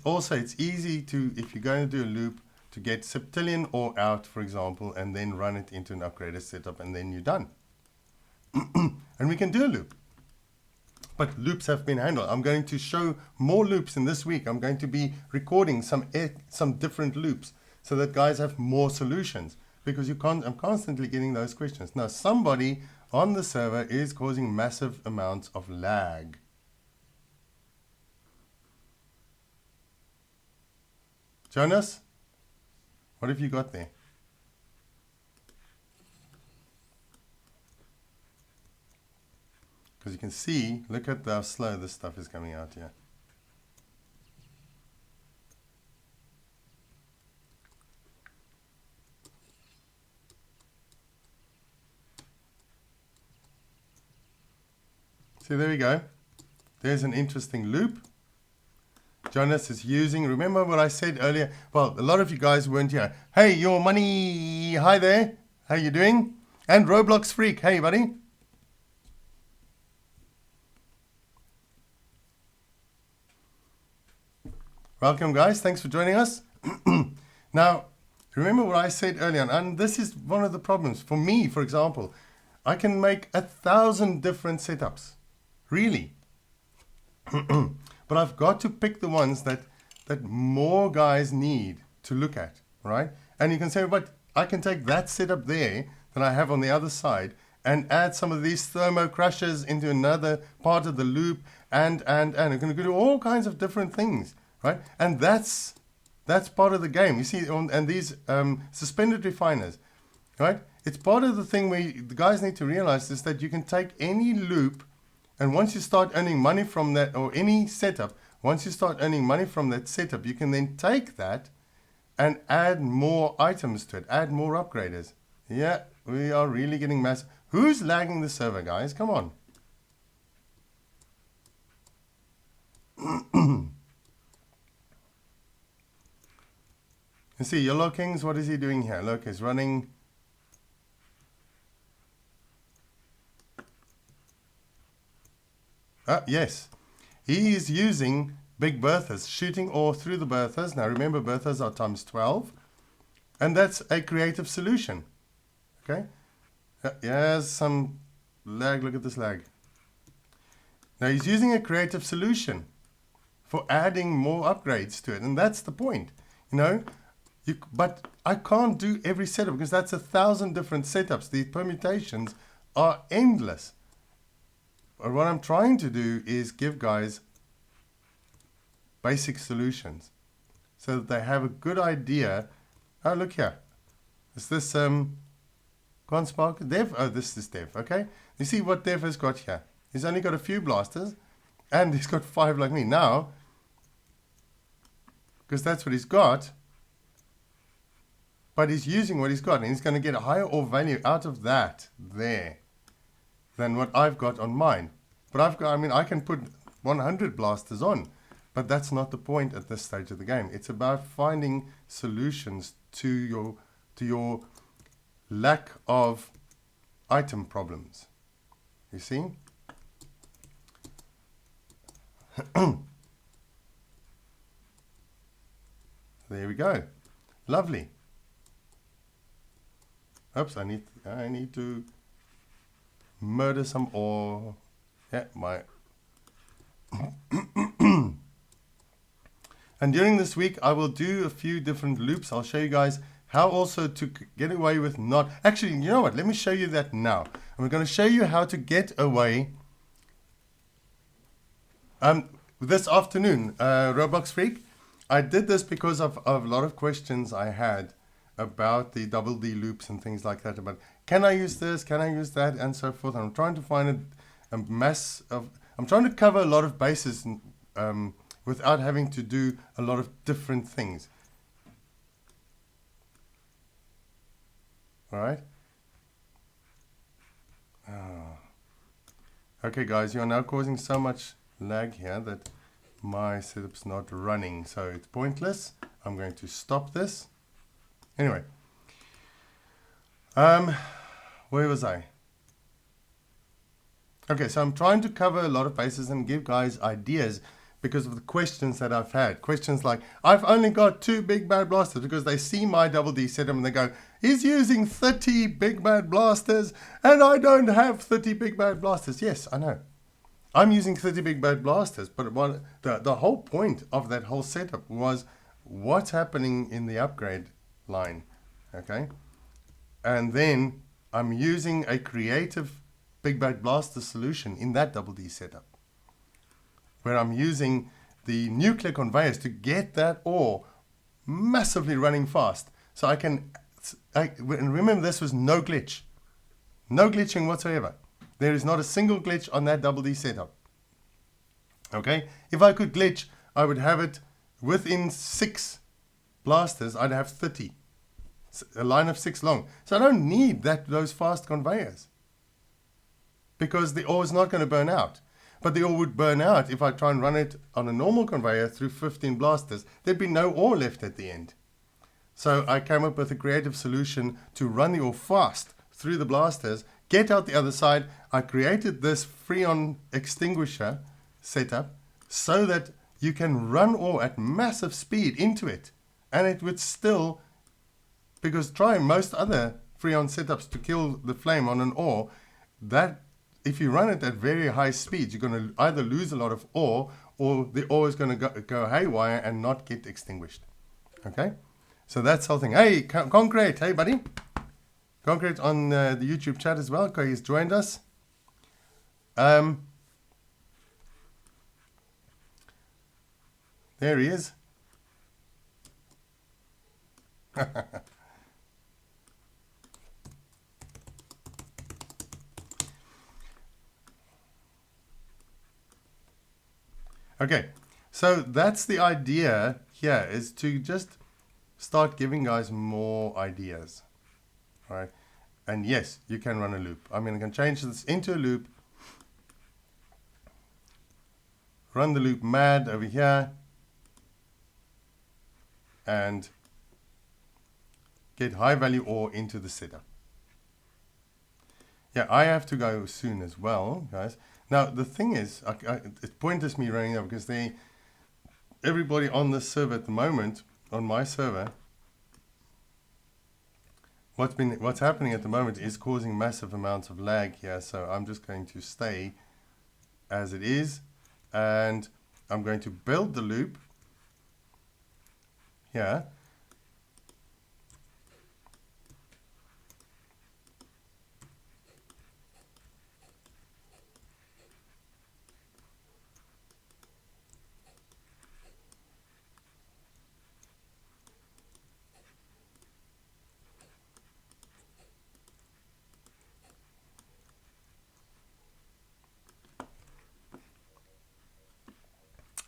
easy to, if you're going to do a loop, to get septillion or out, for example, and then run it into an upgraded setup, and then you're done. And we can do a loop. But loops have been handled. I'm going to show more loops in this week. I'm going to be recording some different loops so that guys have more solutions, because I'm constantly getting those questions. Now, somebody on the server is causing massive amounts of lag. Jonas, what have you got there? Because you can see, look at how slow this stuff is coming out here. So there we go. There's an interesting loop. Jonas is using, remember what I said earlier? Well, a lot of you guys weren't here. Hey, your money, hi there. How you doing? And Roblox Freak, hey buddy. Welcome guys, thanks for joining us. Now, remember what I said earlier, and this is one of the problems. For me, for example, I can make 1,000 different setups. Really. But I've got to pick the ones that more guys need to look at, right? And you can say, but I can take that setup there that I have on the other side and add some of these thermo crushers into another part of the loop, and I'm going to do all kinds of different things, right? And that's part of the game. You see, and these suspended refiners, right? It's part of the thing where the guys need to realize is that you can take any loop, and once you start earning money from that, or any setup, once you start earning money from that setup, you can then take that and add more items to it, add more upgraders. Yeah, we are really getting massive. Who's lagging the server, guys? Come on. You see, Yellow Kings, what is he doing here? Look, he's running. Yes, he is using big berthas, shooting ore through the berthas. Now remember, berthas are times 12, and that's a creative solution. Okay, here's some lag. Look at this lag. Now he's using a creative solution for adding more upgrades to it, and that's the point. You know, but I can't do every setup because that's 1,000 different setups. The permutations are endless. But what I'm trying to do is give guys basic solutions so that they have a good idea. Oh, look here. Is this Conspark? Dev? Oh, this is Dev, okay? You see what Dev has got here? He's only got a few blasters, and he's got 5 like me. Now, because that's what he's got, but he's using what he's got, and he's going to get a higher ore value out of that there than what I've got on mine. But I can put 100 blasters on, but that's not the point at this stage of the game. It's about finding solutions to your lack of item problems. You see? There we go. Lovely. Oops, I need to murder some ore. Yeah, my. And during this week, I will do a few different loops. I'll show you guys how also to get away with not. Actually, you know what? Let me show you that now. And we're going to show you how to get away this afternoon, Roblox Freak. I did this because of a lot of questions I had about the double D loops and things like that. About can I use this, can I use that, and so forth. I'm trying to find a I'm trying to cover a lot of bases without having to do a lot of different things. All right. Okay, guys, you are now causing so much lag here that my setup's not running, so it's pointless. I'm going to stop this. Anyway, where was I? Okay, so I'm trying to cover a lot of bases and give guys ideas because of the questions that I've had. Questions like, I've only got 2 big bad blasters, because they see my double D setup and they go, he's using 30 big bad blasters and I don't have 30 big bad blasters. Yes, I know. I'm using 30 big bad blasters, but the whole point of that whole setup was what's happening in the upgrade line, okay? And then I'm using a creative big bad blaster solution in that double D setup, where I'm using the nuclear conveyors to get that ore massively running fast. So and remember, this was no glitch. No glitching whatsoever. There is not a single glitch on that double D setup. Okay? If I could glitch, I would have it within 6 blasters, I'd have 30. A line of 6 long. So I don't need those fast conveyors, because the ore is not going to burn out. But the ore would burn out if I try and run it on a normal conveyor through 15 blasters. There'd be no ore left at the end. So I came up with a creative solution to run the ore fast through the blasters, get out the other side. I created this freon extinguisher setup so that you can run ore at massive speed into it, and it would still, because try most other freon setups to kill the flame on an ore, that if you run it at very high speeds, you're going to either lose a lot of ore, or the ore is going to go haywire and not get extinguished. Okay? So that's the whole thing. Hey, Concrete. Hey, buddy. Concrete on the YouTube chat as well. He's joined us. There he is. Okay, so that's the idea here, is to just start giving guys more ideas. All right, and yes, you can run a loop. I mean, I can change this into a loop, run the loop mad over here, and get high value ore into the setup. Yeah, I have to go soon as well, guys. Now, the thing is, it's pointless me running up, because everybody on this server at the moment, on my server, what's happening at the moment is causing massive amounts of lag here. So I'm just going to stay as it is, and I'm going to build the loop here.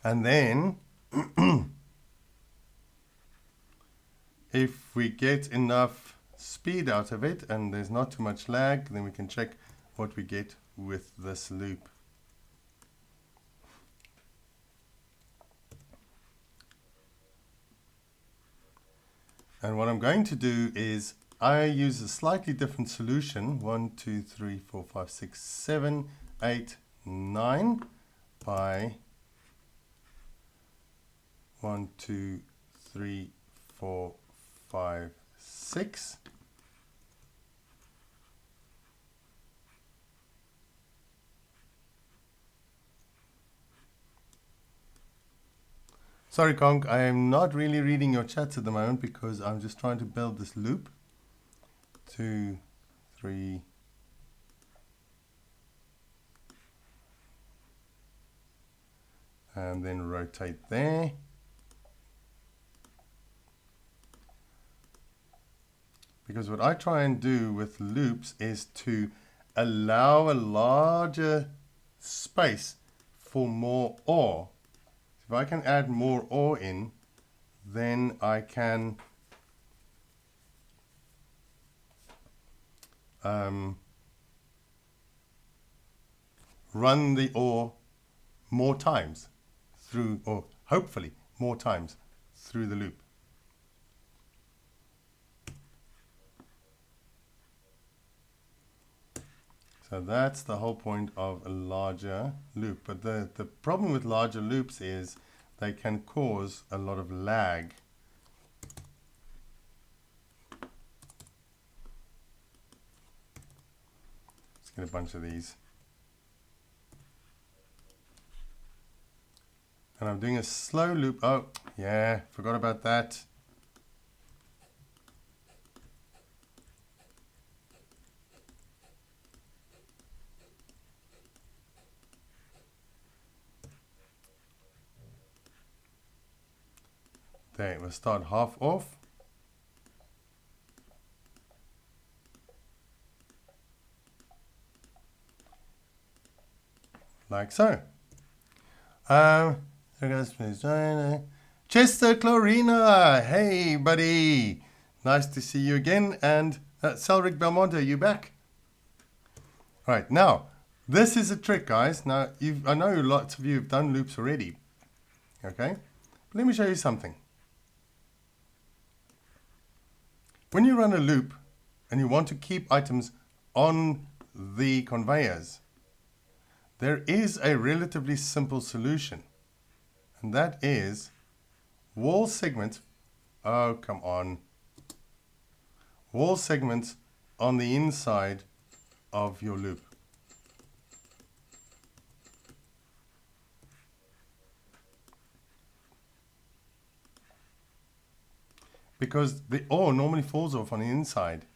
And then, if we get enough speed out of it and there's not too much lag, then we can check what we get with this loop. And what I'm going to do is I use a slightly different solution. 1, 2, 3, 4, 5, 6, 7, 8, 9 by 1, 2, 3, 4, 5, 6. Sorry, Conk, I am not really reading your chats at the moment because I'm just trying to build this loop. 2, 3, and then rotate there. Because what I try and do with loops is to allow a larger space for more ore. If I can add more ore in, then I can run the ore more times through, or hopefully more times through the loop. So that's the whole point of a larger loop. But the problem with larger loops is they can cause a lot of lag. Let's get a bunch of these. And I'm doing a slow loop. Oh, yeah, forgot about that. There, we'll start half off. Like so. There goes Chester Chlorina. Hey, buddy. Nice to see you again. And Selric Belmonte, are you back? Right, now, this is a trick, guys. Now, I know lots of you have done loops already. Okay? But let me show you something. When you run a loop and you want to keep items on the conveyors, there is a relatively simple solution. And that is wall segments. Oh, come on. Wall segments on the inside of your loop. Because the ore normally falls off on the inside.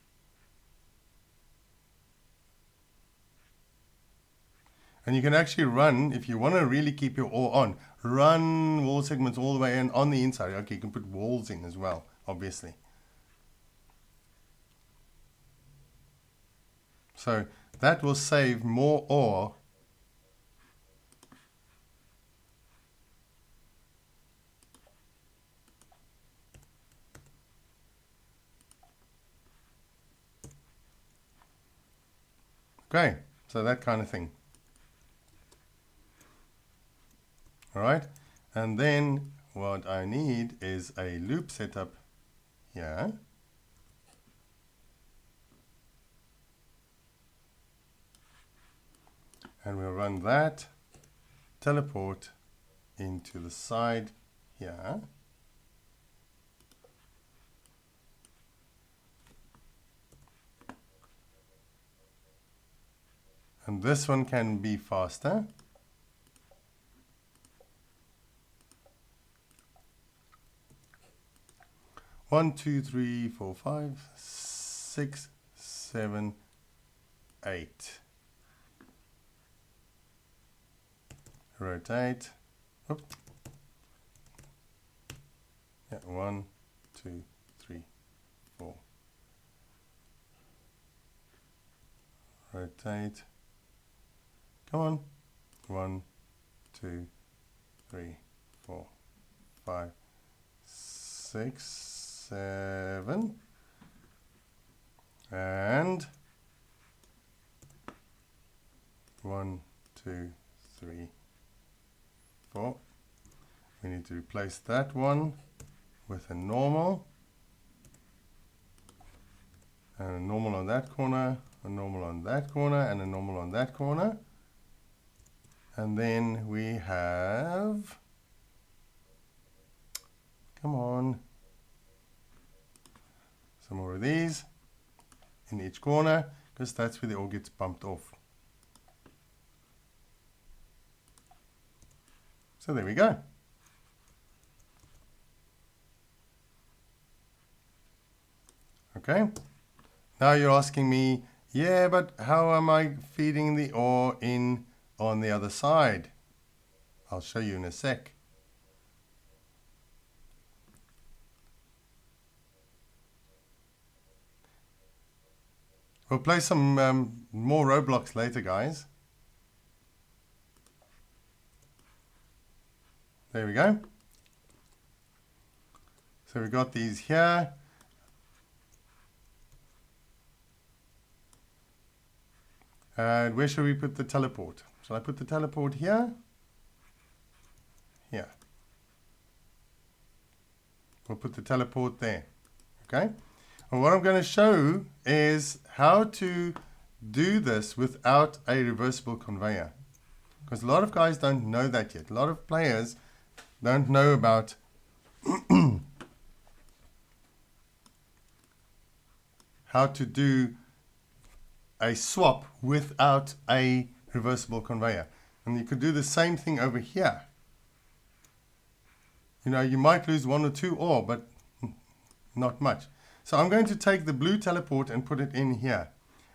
And you can actually run, if you want to really keep your ore on, run wall segments all the way in on the inside. Okay, you can put walls in as well, obviously. So that will save more ore . Okay, so that kind of thing. All right, and then what I need is a loop setup here. And we'll run that, teleport into the side here. And this one can be faster. One, two, three, four, 5, 6, 7, 8. Rotate. Oop. Yeah, 1, 2, 3, 4. Rotate. Come on. 1, 2, 3, 4, 5, 6, 7. And 1, 2, 3, 4. We need to replace that one with a normal. And a normal on that corner, a normal on that corner, and a normal on that corner. And then we have, come on, some more of these in each corner, because that's where the ore gets bumped off. So there we go. Okay, now you're asking me, yeah, but how am I feeding the ore in on the other side? I'll show you in a sec. We'll play some more Roblox later, guys. There we go. So we've got these here. And where shall we put the teleport? Shall I put the teleport here? Here. We'll put the teleport there. Okay? And what I'm going to show is how to do this without a reversible conveyor. Because a lot of guys don't know that yet. A lot of players don't know about how to do a swap without a reversible conveyor. And you could do the same thing over here. You know, you might lose 1 or 2 ore, but not much. So I'm going to take the blue teleport and put it in here.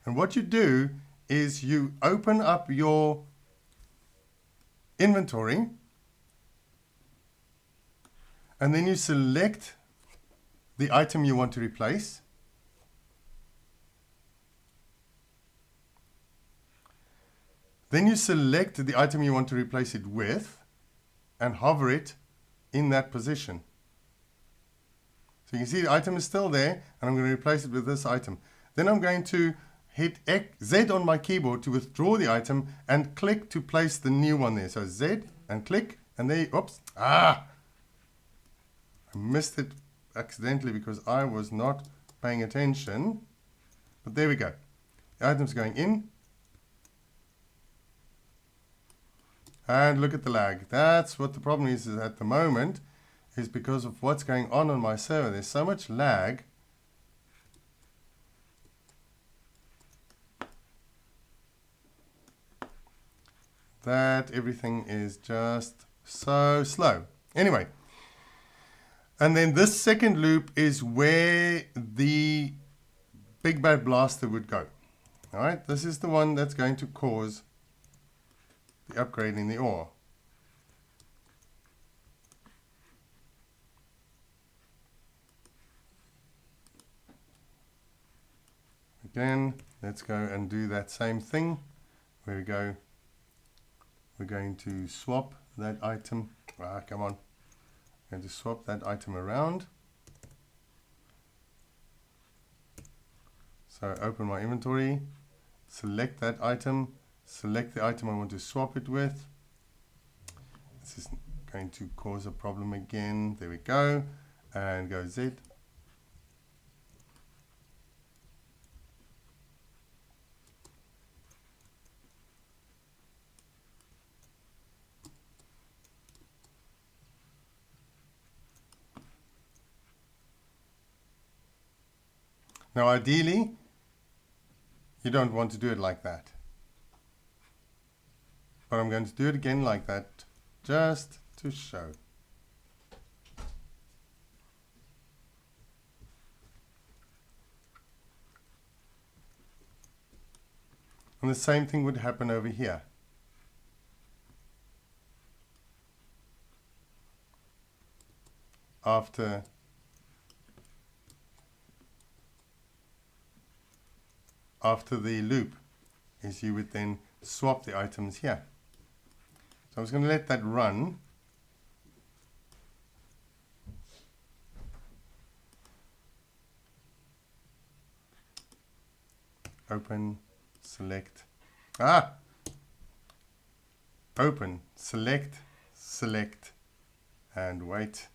And what you do is you open up your inventory and then you select the item you want to replace. Then you select the item you want to replace it with and hover it in that position. So you can see the item is still there and I'm going to replace it with this item. Then I'm going to hit Z on my keyboard to withdraw the item and click to place the new one there. So Z and click and there, oops, I missed it accidentally because I was not paying attention. But there we go. The item's going in. And look at the lag. That's what the problem is at the moment, is because of what's going on my server. There's so much lag. That everything is just so slow. Anyway, and then this second loop is where the big bad blaster would go. All right, this is the one that's going to cause the upgrade in the ore. Again, let's go and do that same thing. Where we go, we're going to swap that item. Come on. I'm going to swap that item around. So open my inventory, select that item, select the item I want to swap it with. This is going to cause a problem again. There we go. And go Z. Now ideally, you don't want to do it like that. But I'm going to do it again like that, just to show. And the same thing would happen over here. After the loop, is you would then swap the items here. So I was going to let that run. Open, select. Open, select, select, and wait.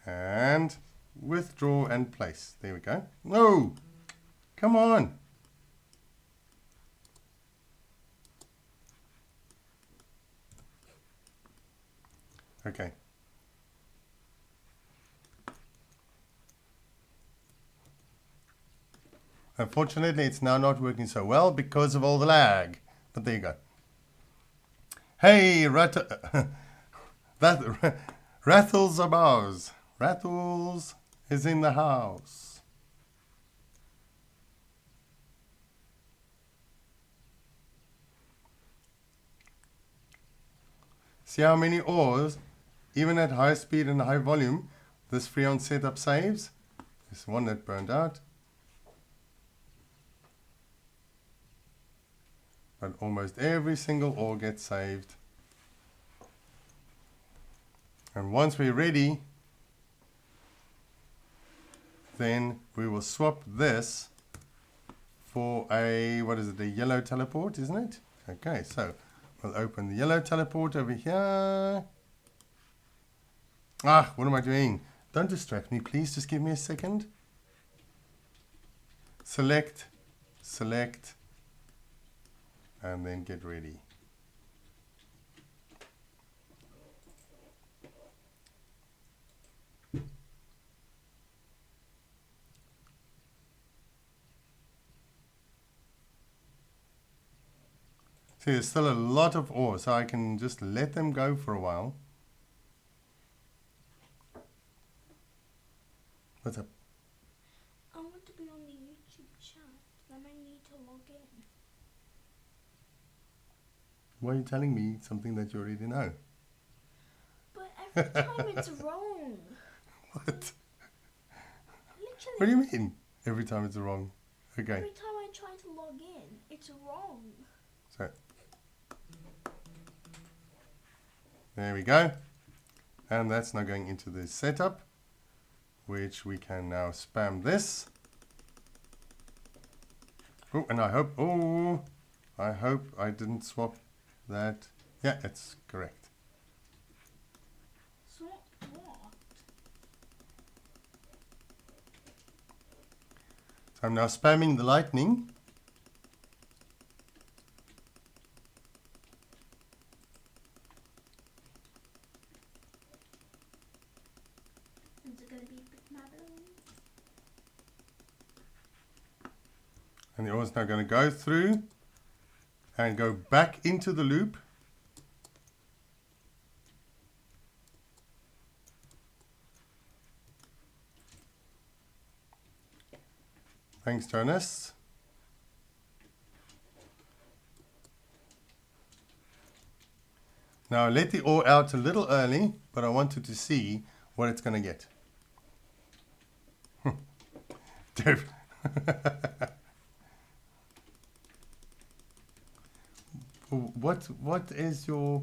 And withdraw and place. There we go. No! Come on! Okay. Unfortunately, it's now not working so well because of all the lag. But there you go. Hey, Rattles are bars. Rattles is in the house. See how many ores, even at high speed and high volume, this Freon setup saves? There's one that burned out. But almost every single ore gets saved. And once we're ready, then we will swap this for a, what is it, a yellow teleport, isn't it? Okay, so we'll open the yellow teleport over here. Ah, what am I doing? Don't distract me, please. Just give me a second. Select, select, and then get ready. See, there's still a lot of ore, so I can just let them go for a while. What's up? I want to be on the YouTube chat. Then I need to log in. Why are you telling me something that you already know? But every time it's wrong. What? Literally. What do you mean? Every time it's wrong. Okay. Every time I try to log in, it's wrong. So there we go. And that's now going into the setup, which we can now spam this. Oh, and I hope I didn't swap that. Yeah, it's correct. Swap what? So I'm now spamming the lightning. Is it going to be Big Madeline? And the ore is now going to go through and go back into the loop. Thanks, Jonas. Now I let the ore out a little early, but I wanted to see what it's going to get. Dave. What is your...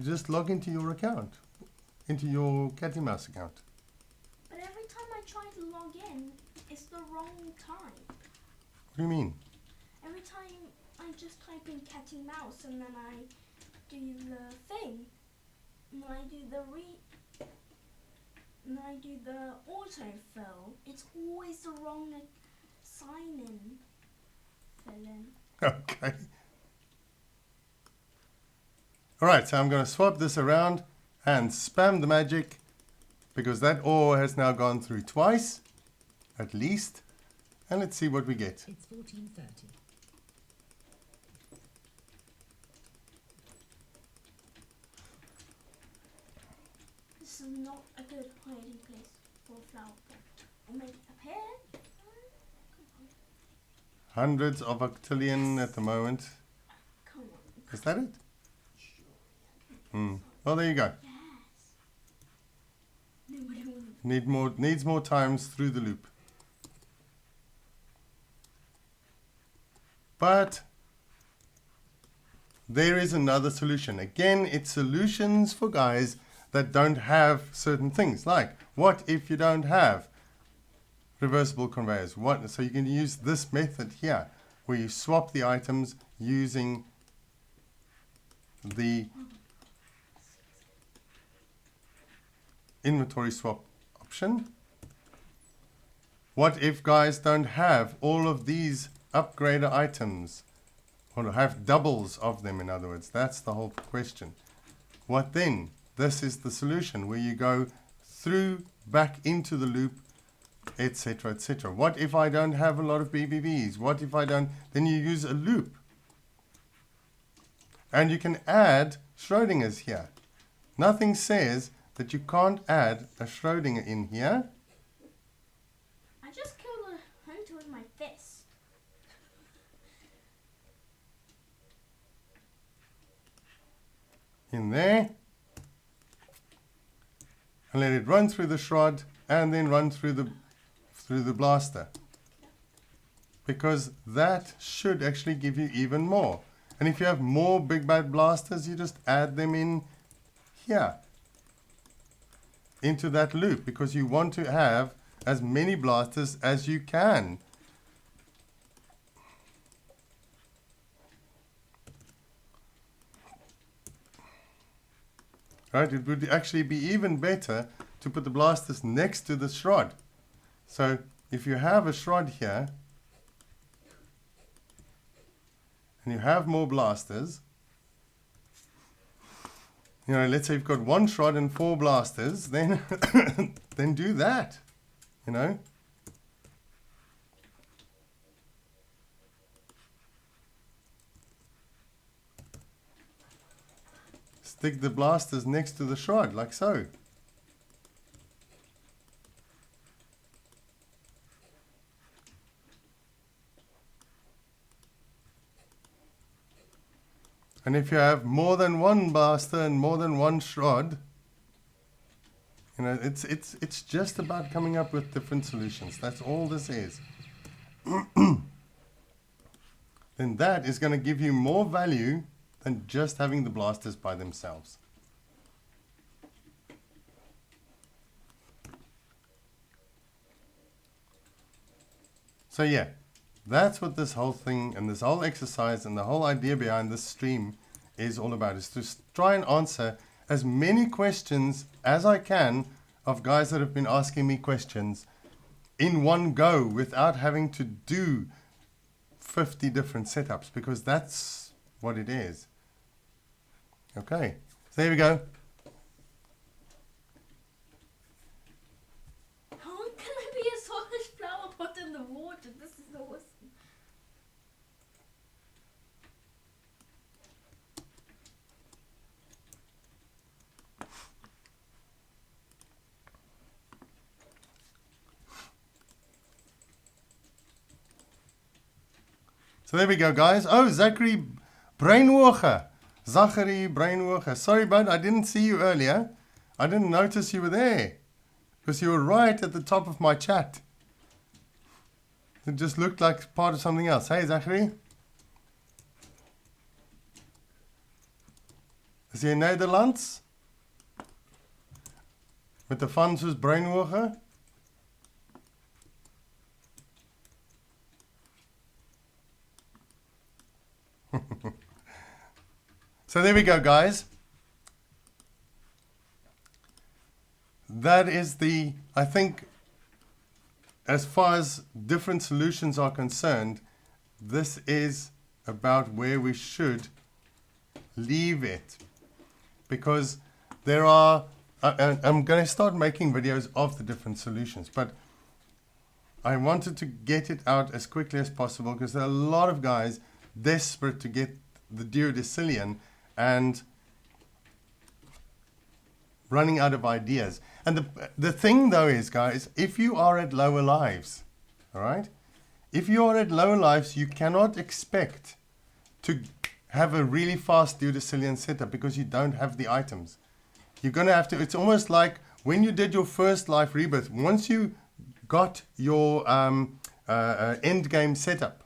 Just log into your account. Into your cattymouse account. But every time I try to log in, it's the wrong time. What do you mean? Every time I just type in cattymouse and then I do the thing. And I do the autofill. It's always the wrong sign-in. Fill-in. Okay. Alright, so I'm going to swap this around and spam the magic, because that ore has now gone through twice, at least. And let's see what we get. It's 14:30. This is not a good hiding place for a flower pot. I'll make it appear. Hundreds of octillion at the moment. Come on. Is that it? Well, there you go. Yes. Nobody wants Needs more times through the loop. But there is another solution. Again, it's solutions for guys that don't have certain things. Like, what if you don't have reversible conveyors? So you can use this method here, where you swap the items using the inventory swap option. What if guys don't have all of these upgrader items, or have doubles of them, in other words? That's the whole question. What then? This is the solution, where you go through, back into the loop, etc., etc. What if I don't have a lot of BBBs? What if I don't? Then you use a loop. And you can add Schrodinger's here. Nothing says that you can't add a Schrodinger in here. I just killed a hunter with my fist. In there. And let it run through the shroud and then run through the blaster. Because that should actually give you even more. And if you have more big bad blasters, you just add them in here. into that loop because you want to have as many blasters as you can. Right, it would actually be even better to put the blasters next to the shroud. So if you have a shroud here and you have more blasters, you know, let's say you've got one shroud and 4 blasters, then then do that, you know. Stick the blasters next to the shroud, like so. And if you have more than one blaster and more than one shroud, you know, it's just about coming up with different solutions. That's all this is. Then that is going to give you more value than just having the blasters by themselves. So yeah, that's what this whole thing and this whole exercise and the whole idea behind this stream is all about, is to try and answer as many questions as I can of guys that have been asking me questions in one go without having to do 50 different setups, because that's what it is. Okay, so there we go. How can I be a solid flower pot in the water? This is awesome. So there we go, guys. Oh, Zachary Brainwacher. Zachary Brainwacher. Sorry, bud, I didn't see you earlier. I didn't notice you were there because you were right at the top of my chat. It just looked like part of something else. Hey, Zachary. Is jy in Nederlands? Met de van soos Brainwacher? So there we go, guys. That is the, I think, as far as different solutions are concerned, this is about where we should leave it. Because there are, I'm going to start making videos of the different solutions, but I wanted to get it out as quickly as possible because there are a lot of guys desperate to get the duodecillion and running out of ideas. And the thing though is, guys, if you are at lower lives, all right, if you are at lower lives, you cannot expect to have a really fast duodecillion setup because you don't have the items. You're going to have to, it's almost like when you did your first life rebirth, once you got your end game setup,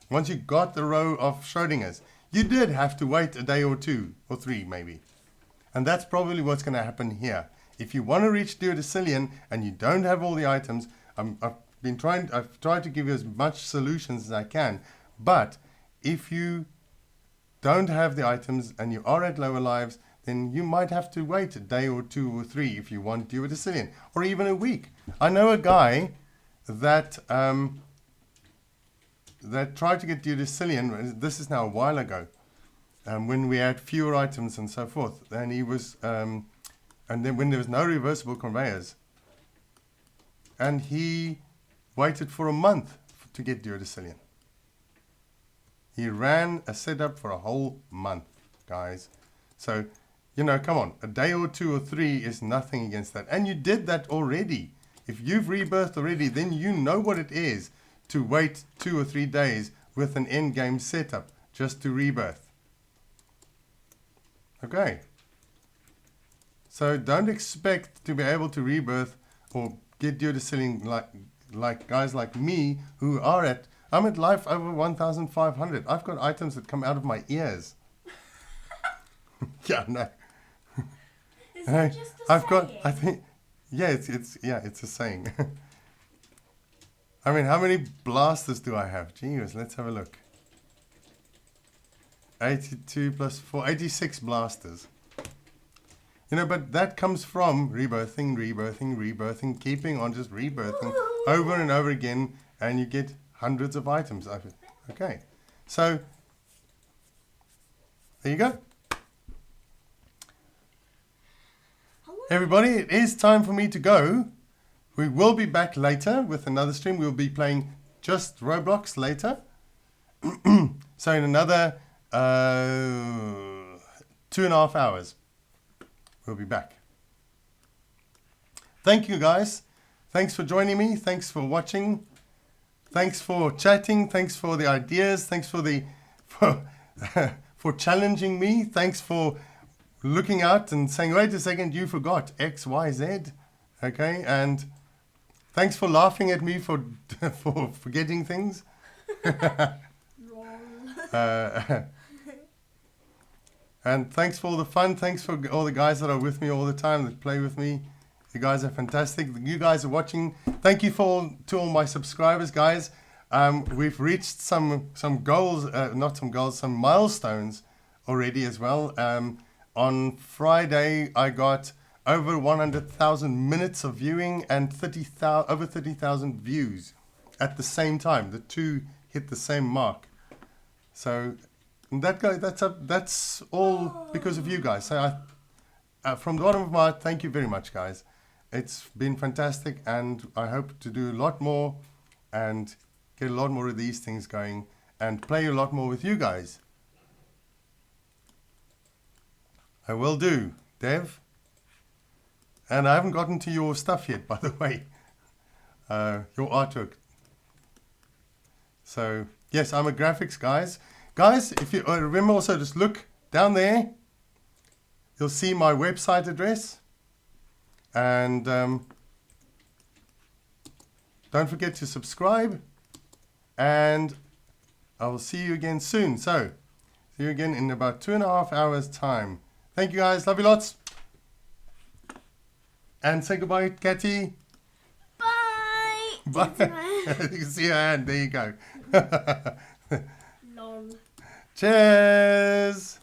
once you got the row of Schrodinger's, you did have to wait a day or 2 or 3 maybe. And that's probably what's going to happen here. If you want to reach duodecillion and you don't have all the items, I've tried to give you as much solutions as I can. But if you don't have the items and you are at lower lives, then you might have to wait a day or 2 or 3 if you want duodecillion, or even a week. I know a guy that that tried to get duodecillion. This is now a while ago, when we had fewer items and so forth. And he was, and then when there was no reversible conveyors, and he waited for a month to get duodecillion. He ran a setup for a whole month, guys. So, you know, come on, a day or 2 or 3 is nothing against that. And you did that already. If you've rebirthed already, then you know what it is to wait 2 or 3 days with an end game setup just to rebirth. Okay. So don't expect to be able to rebirth or get duodecillion like guys like me who are at, I'm at life over 1,500. I've got items that come out of my ears. Yeah, no. Is that just a I've got, saying? I think, Yeah, it's a saying. I mean, how many blasters do I have? Jeez, let's have a look. 82 plus 4, 86 blasters. You know, but that comes from rebirthing, keeping on just rebirthing over and over again, and you get hundreds of items. Okay, so there you go. Everybody, it is time for me to go. We will be back later with another stream. We'll be playing just Roblox later. So in another 2.5 hours, we'll be back. Thank you, guys. Thanks for joining me. Thanks for watching. Thanks for chatting. Thanks for the ideas. Thanks for for challenging me. Thanks for looking out and saying, wait a second, you forgot X, Y, Z. Okay, and thanks for laughing at me for forgetting things. And thanks for all the fun. Thanks for all the guys that are with me all the time, that play with me. You guys are fantastic. You guys are watching. Thank you to all my subscribers, guys. We've reached some goals, some milestones already as well. On Friday, I got over 100,000 minutes of viewing and over 30,000 views at the same time. The two hit the same mark. So that's all because of you guys. So from the bottom of my heart, thank you very much, guys. It's been fantastic, and I hope to do a lot more and get a lot more of these things going and play a lot more with you guys. I will do, Dev. And I haven't gotten to your stuff yet, by the way. Your artwork. So, yes, I'm a graphics guys. Guys, if you remember also, just look down there. You'll see my website address. And don't forget to subscribe. And I will see you again soon. So, see you again in about 2.5 hours time. Thank you guys. Love you lots. And say goodbye, Catty. Bye. Bye. You can see her hand. There you go. Lol. Cheers.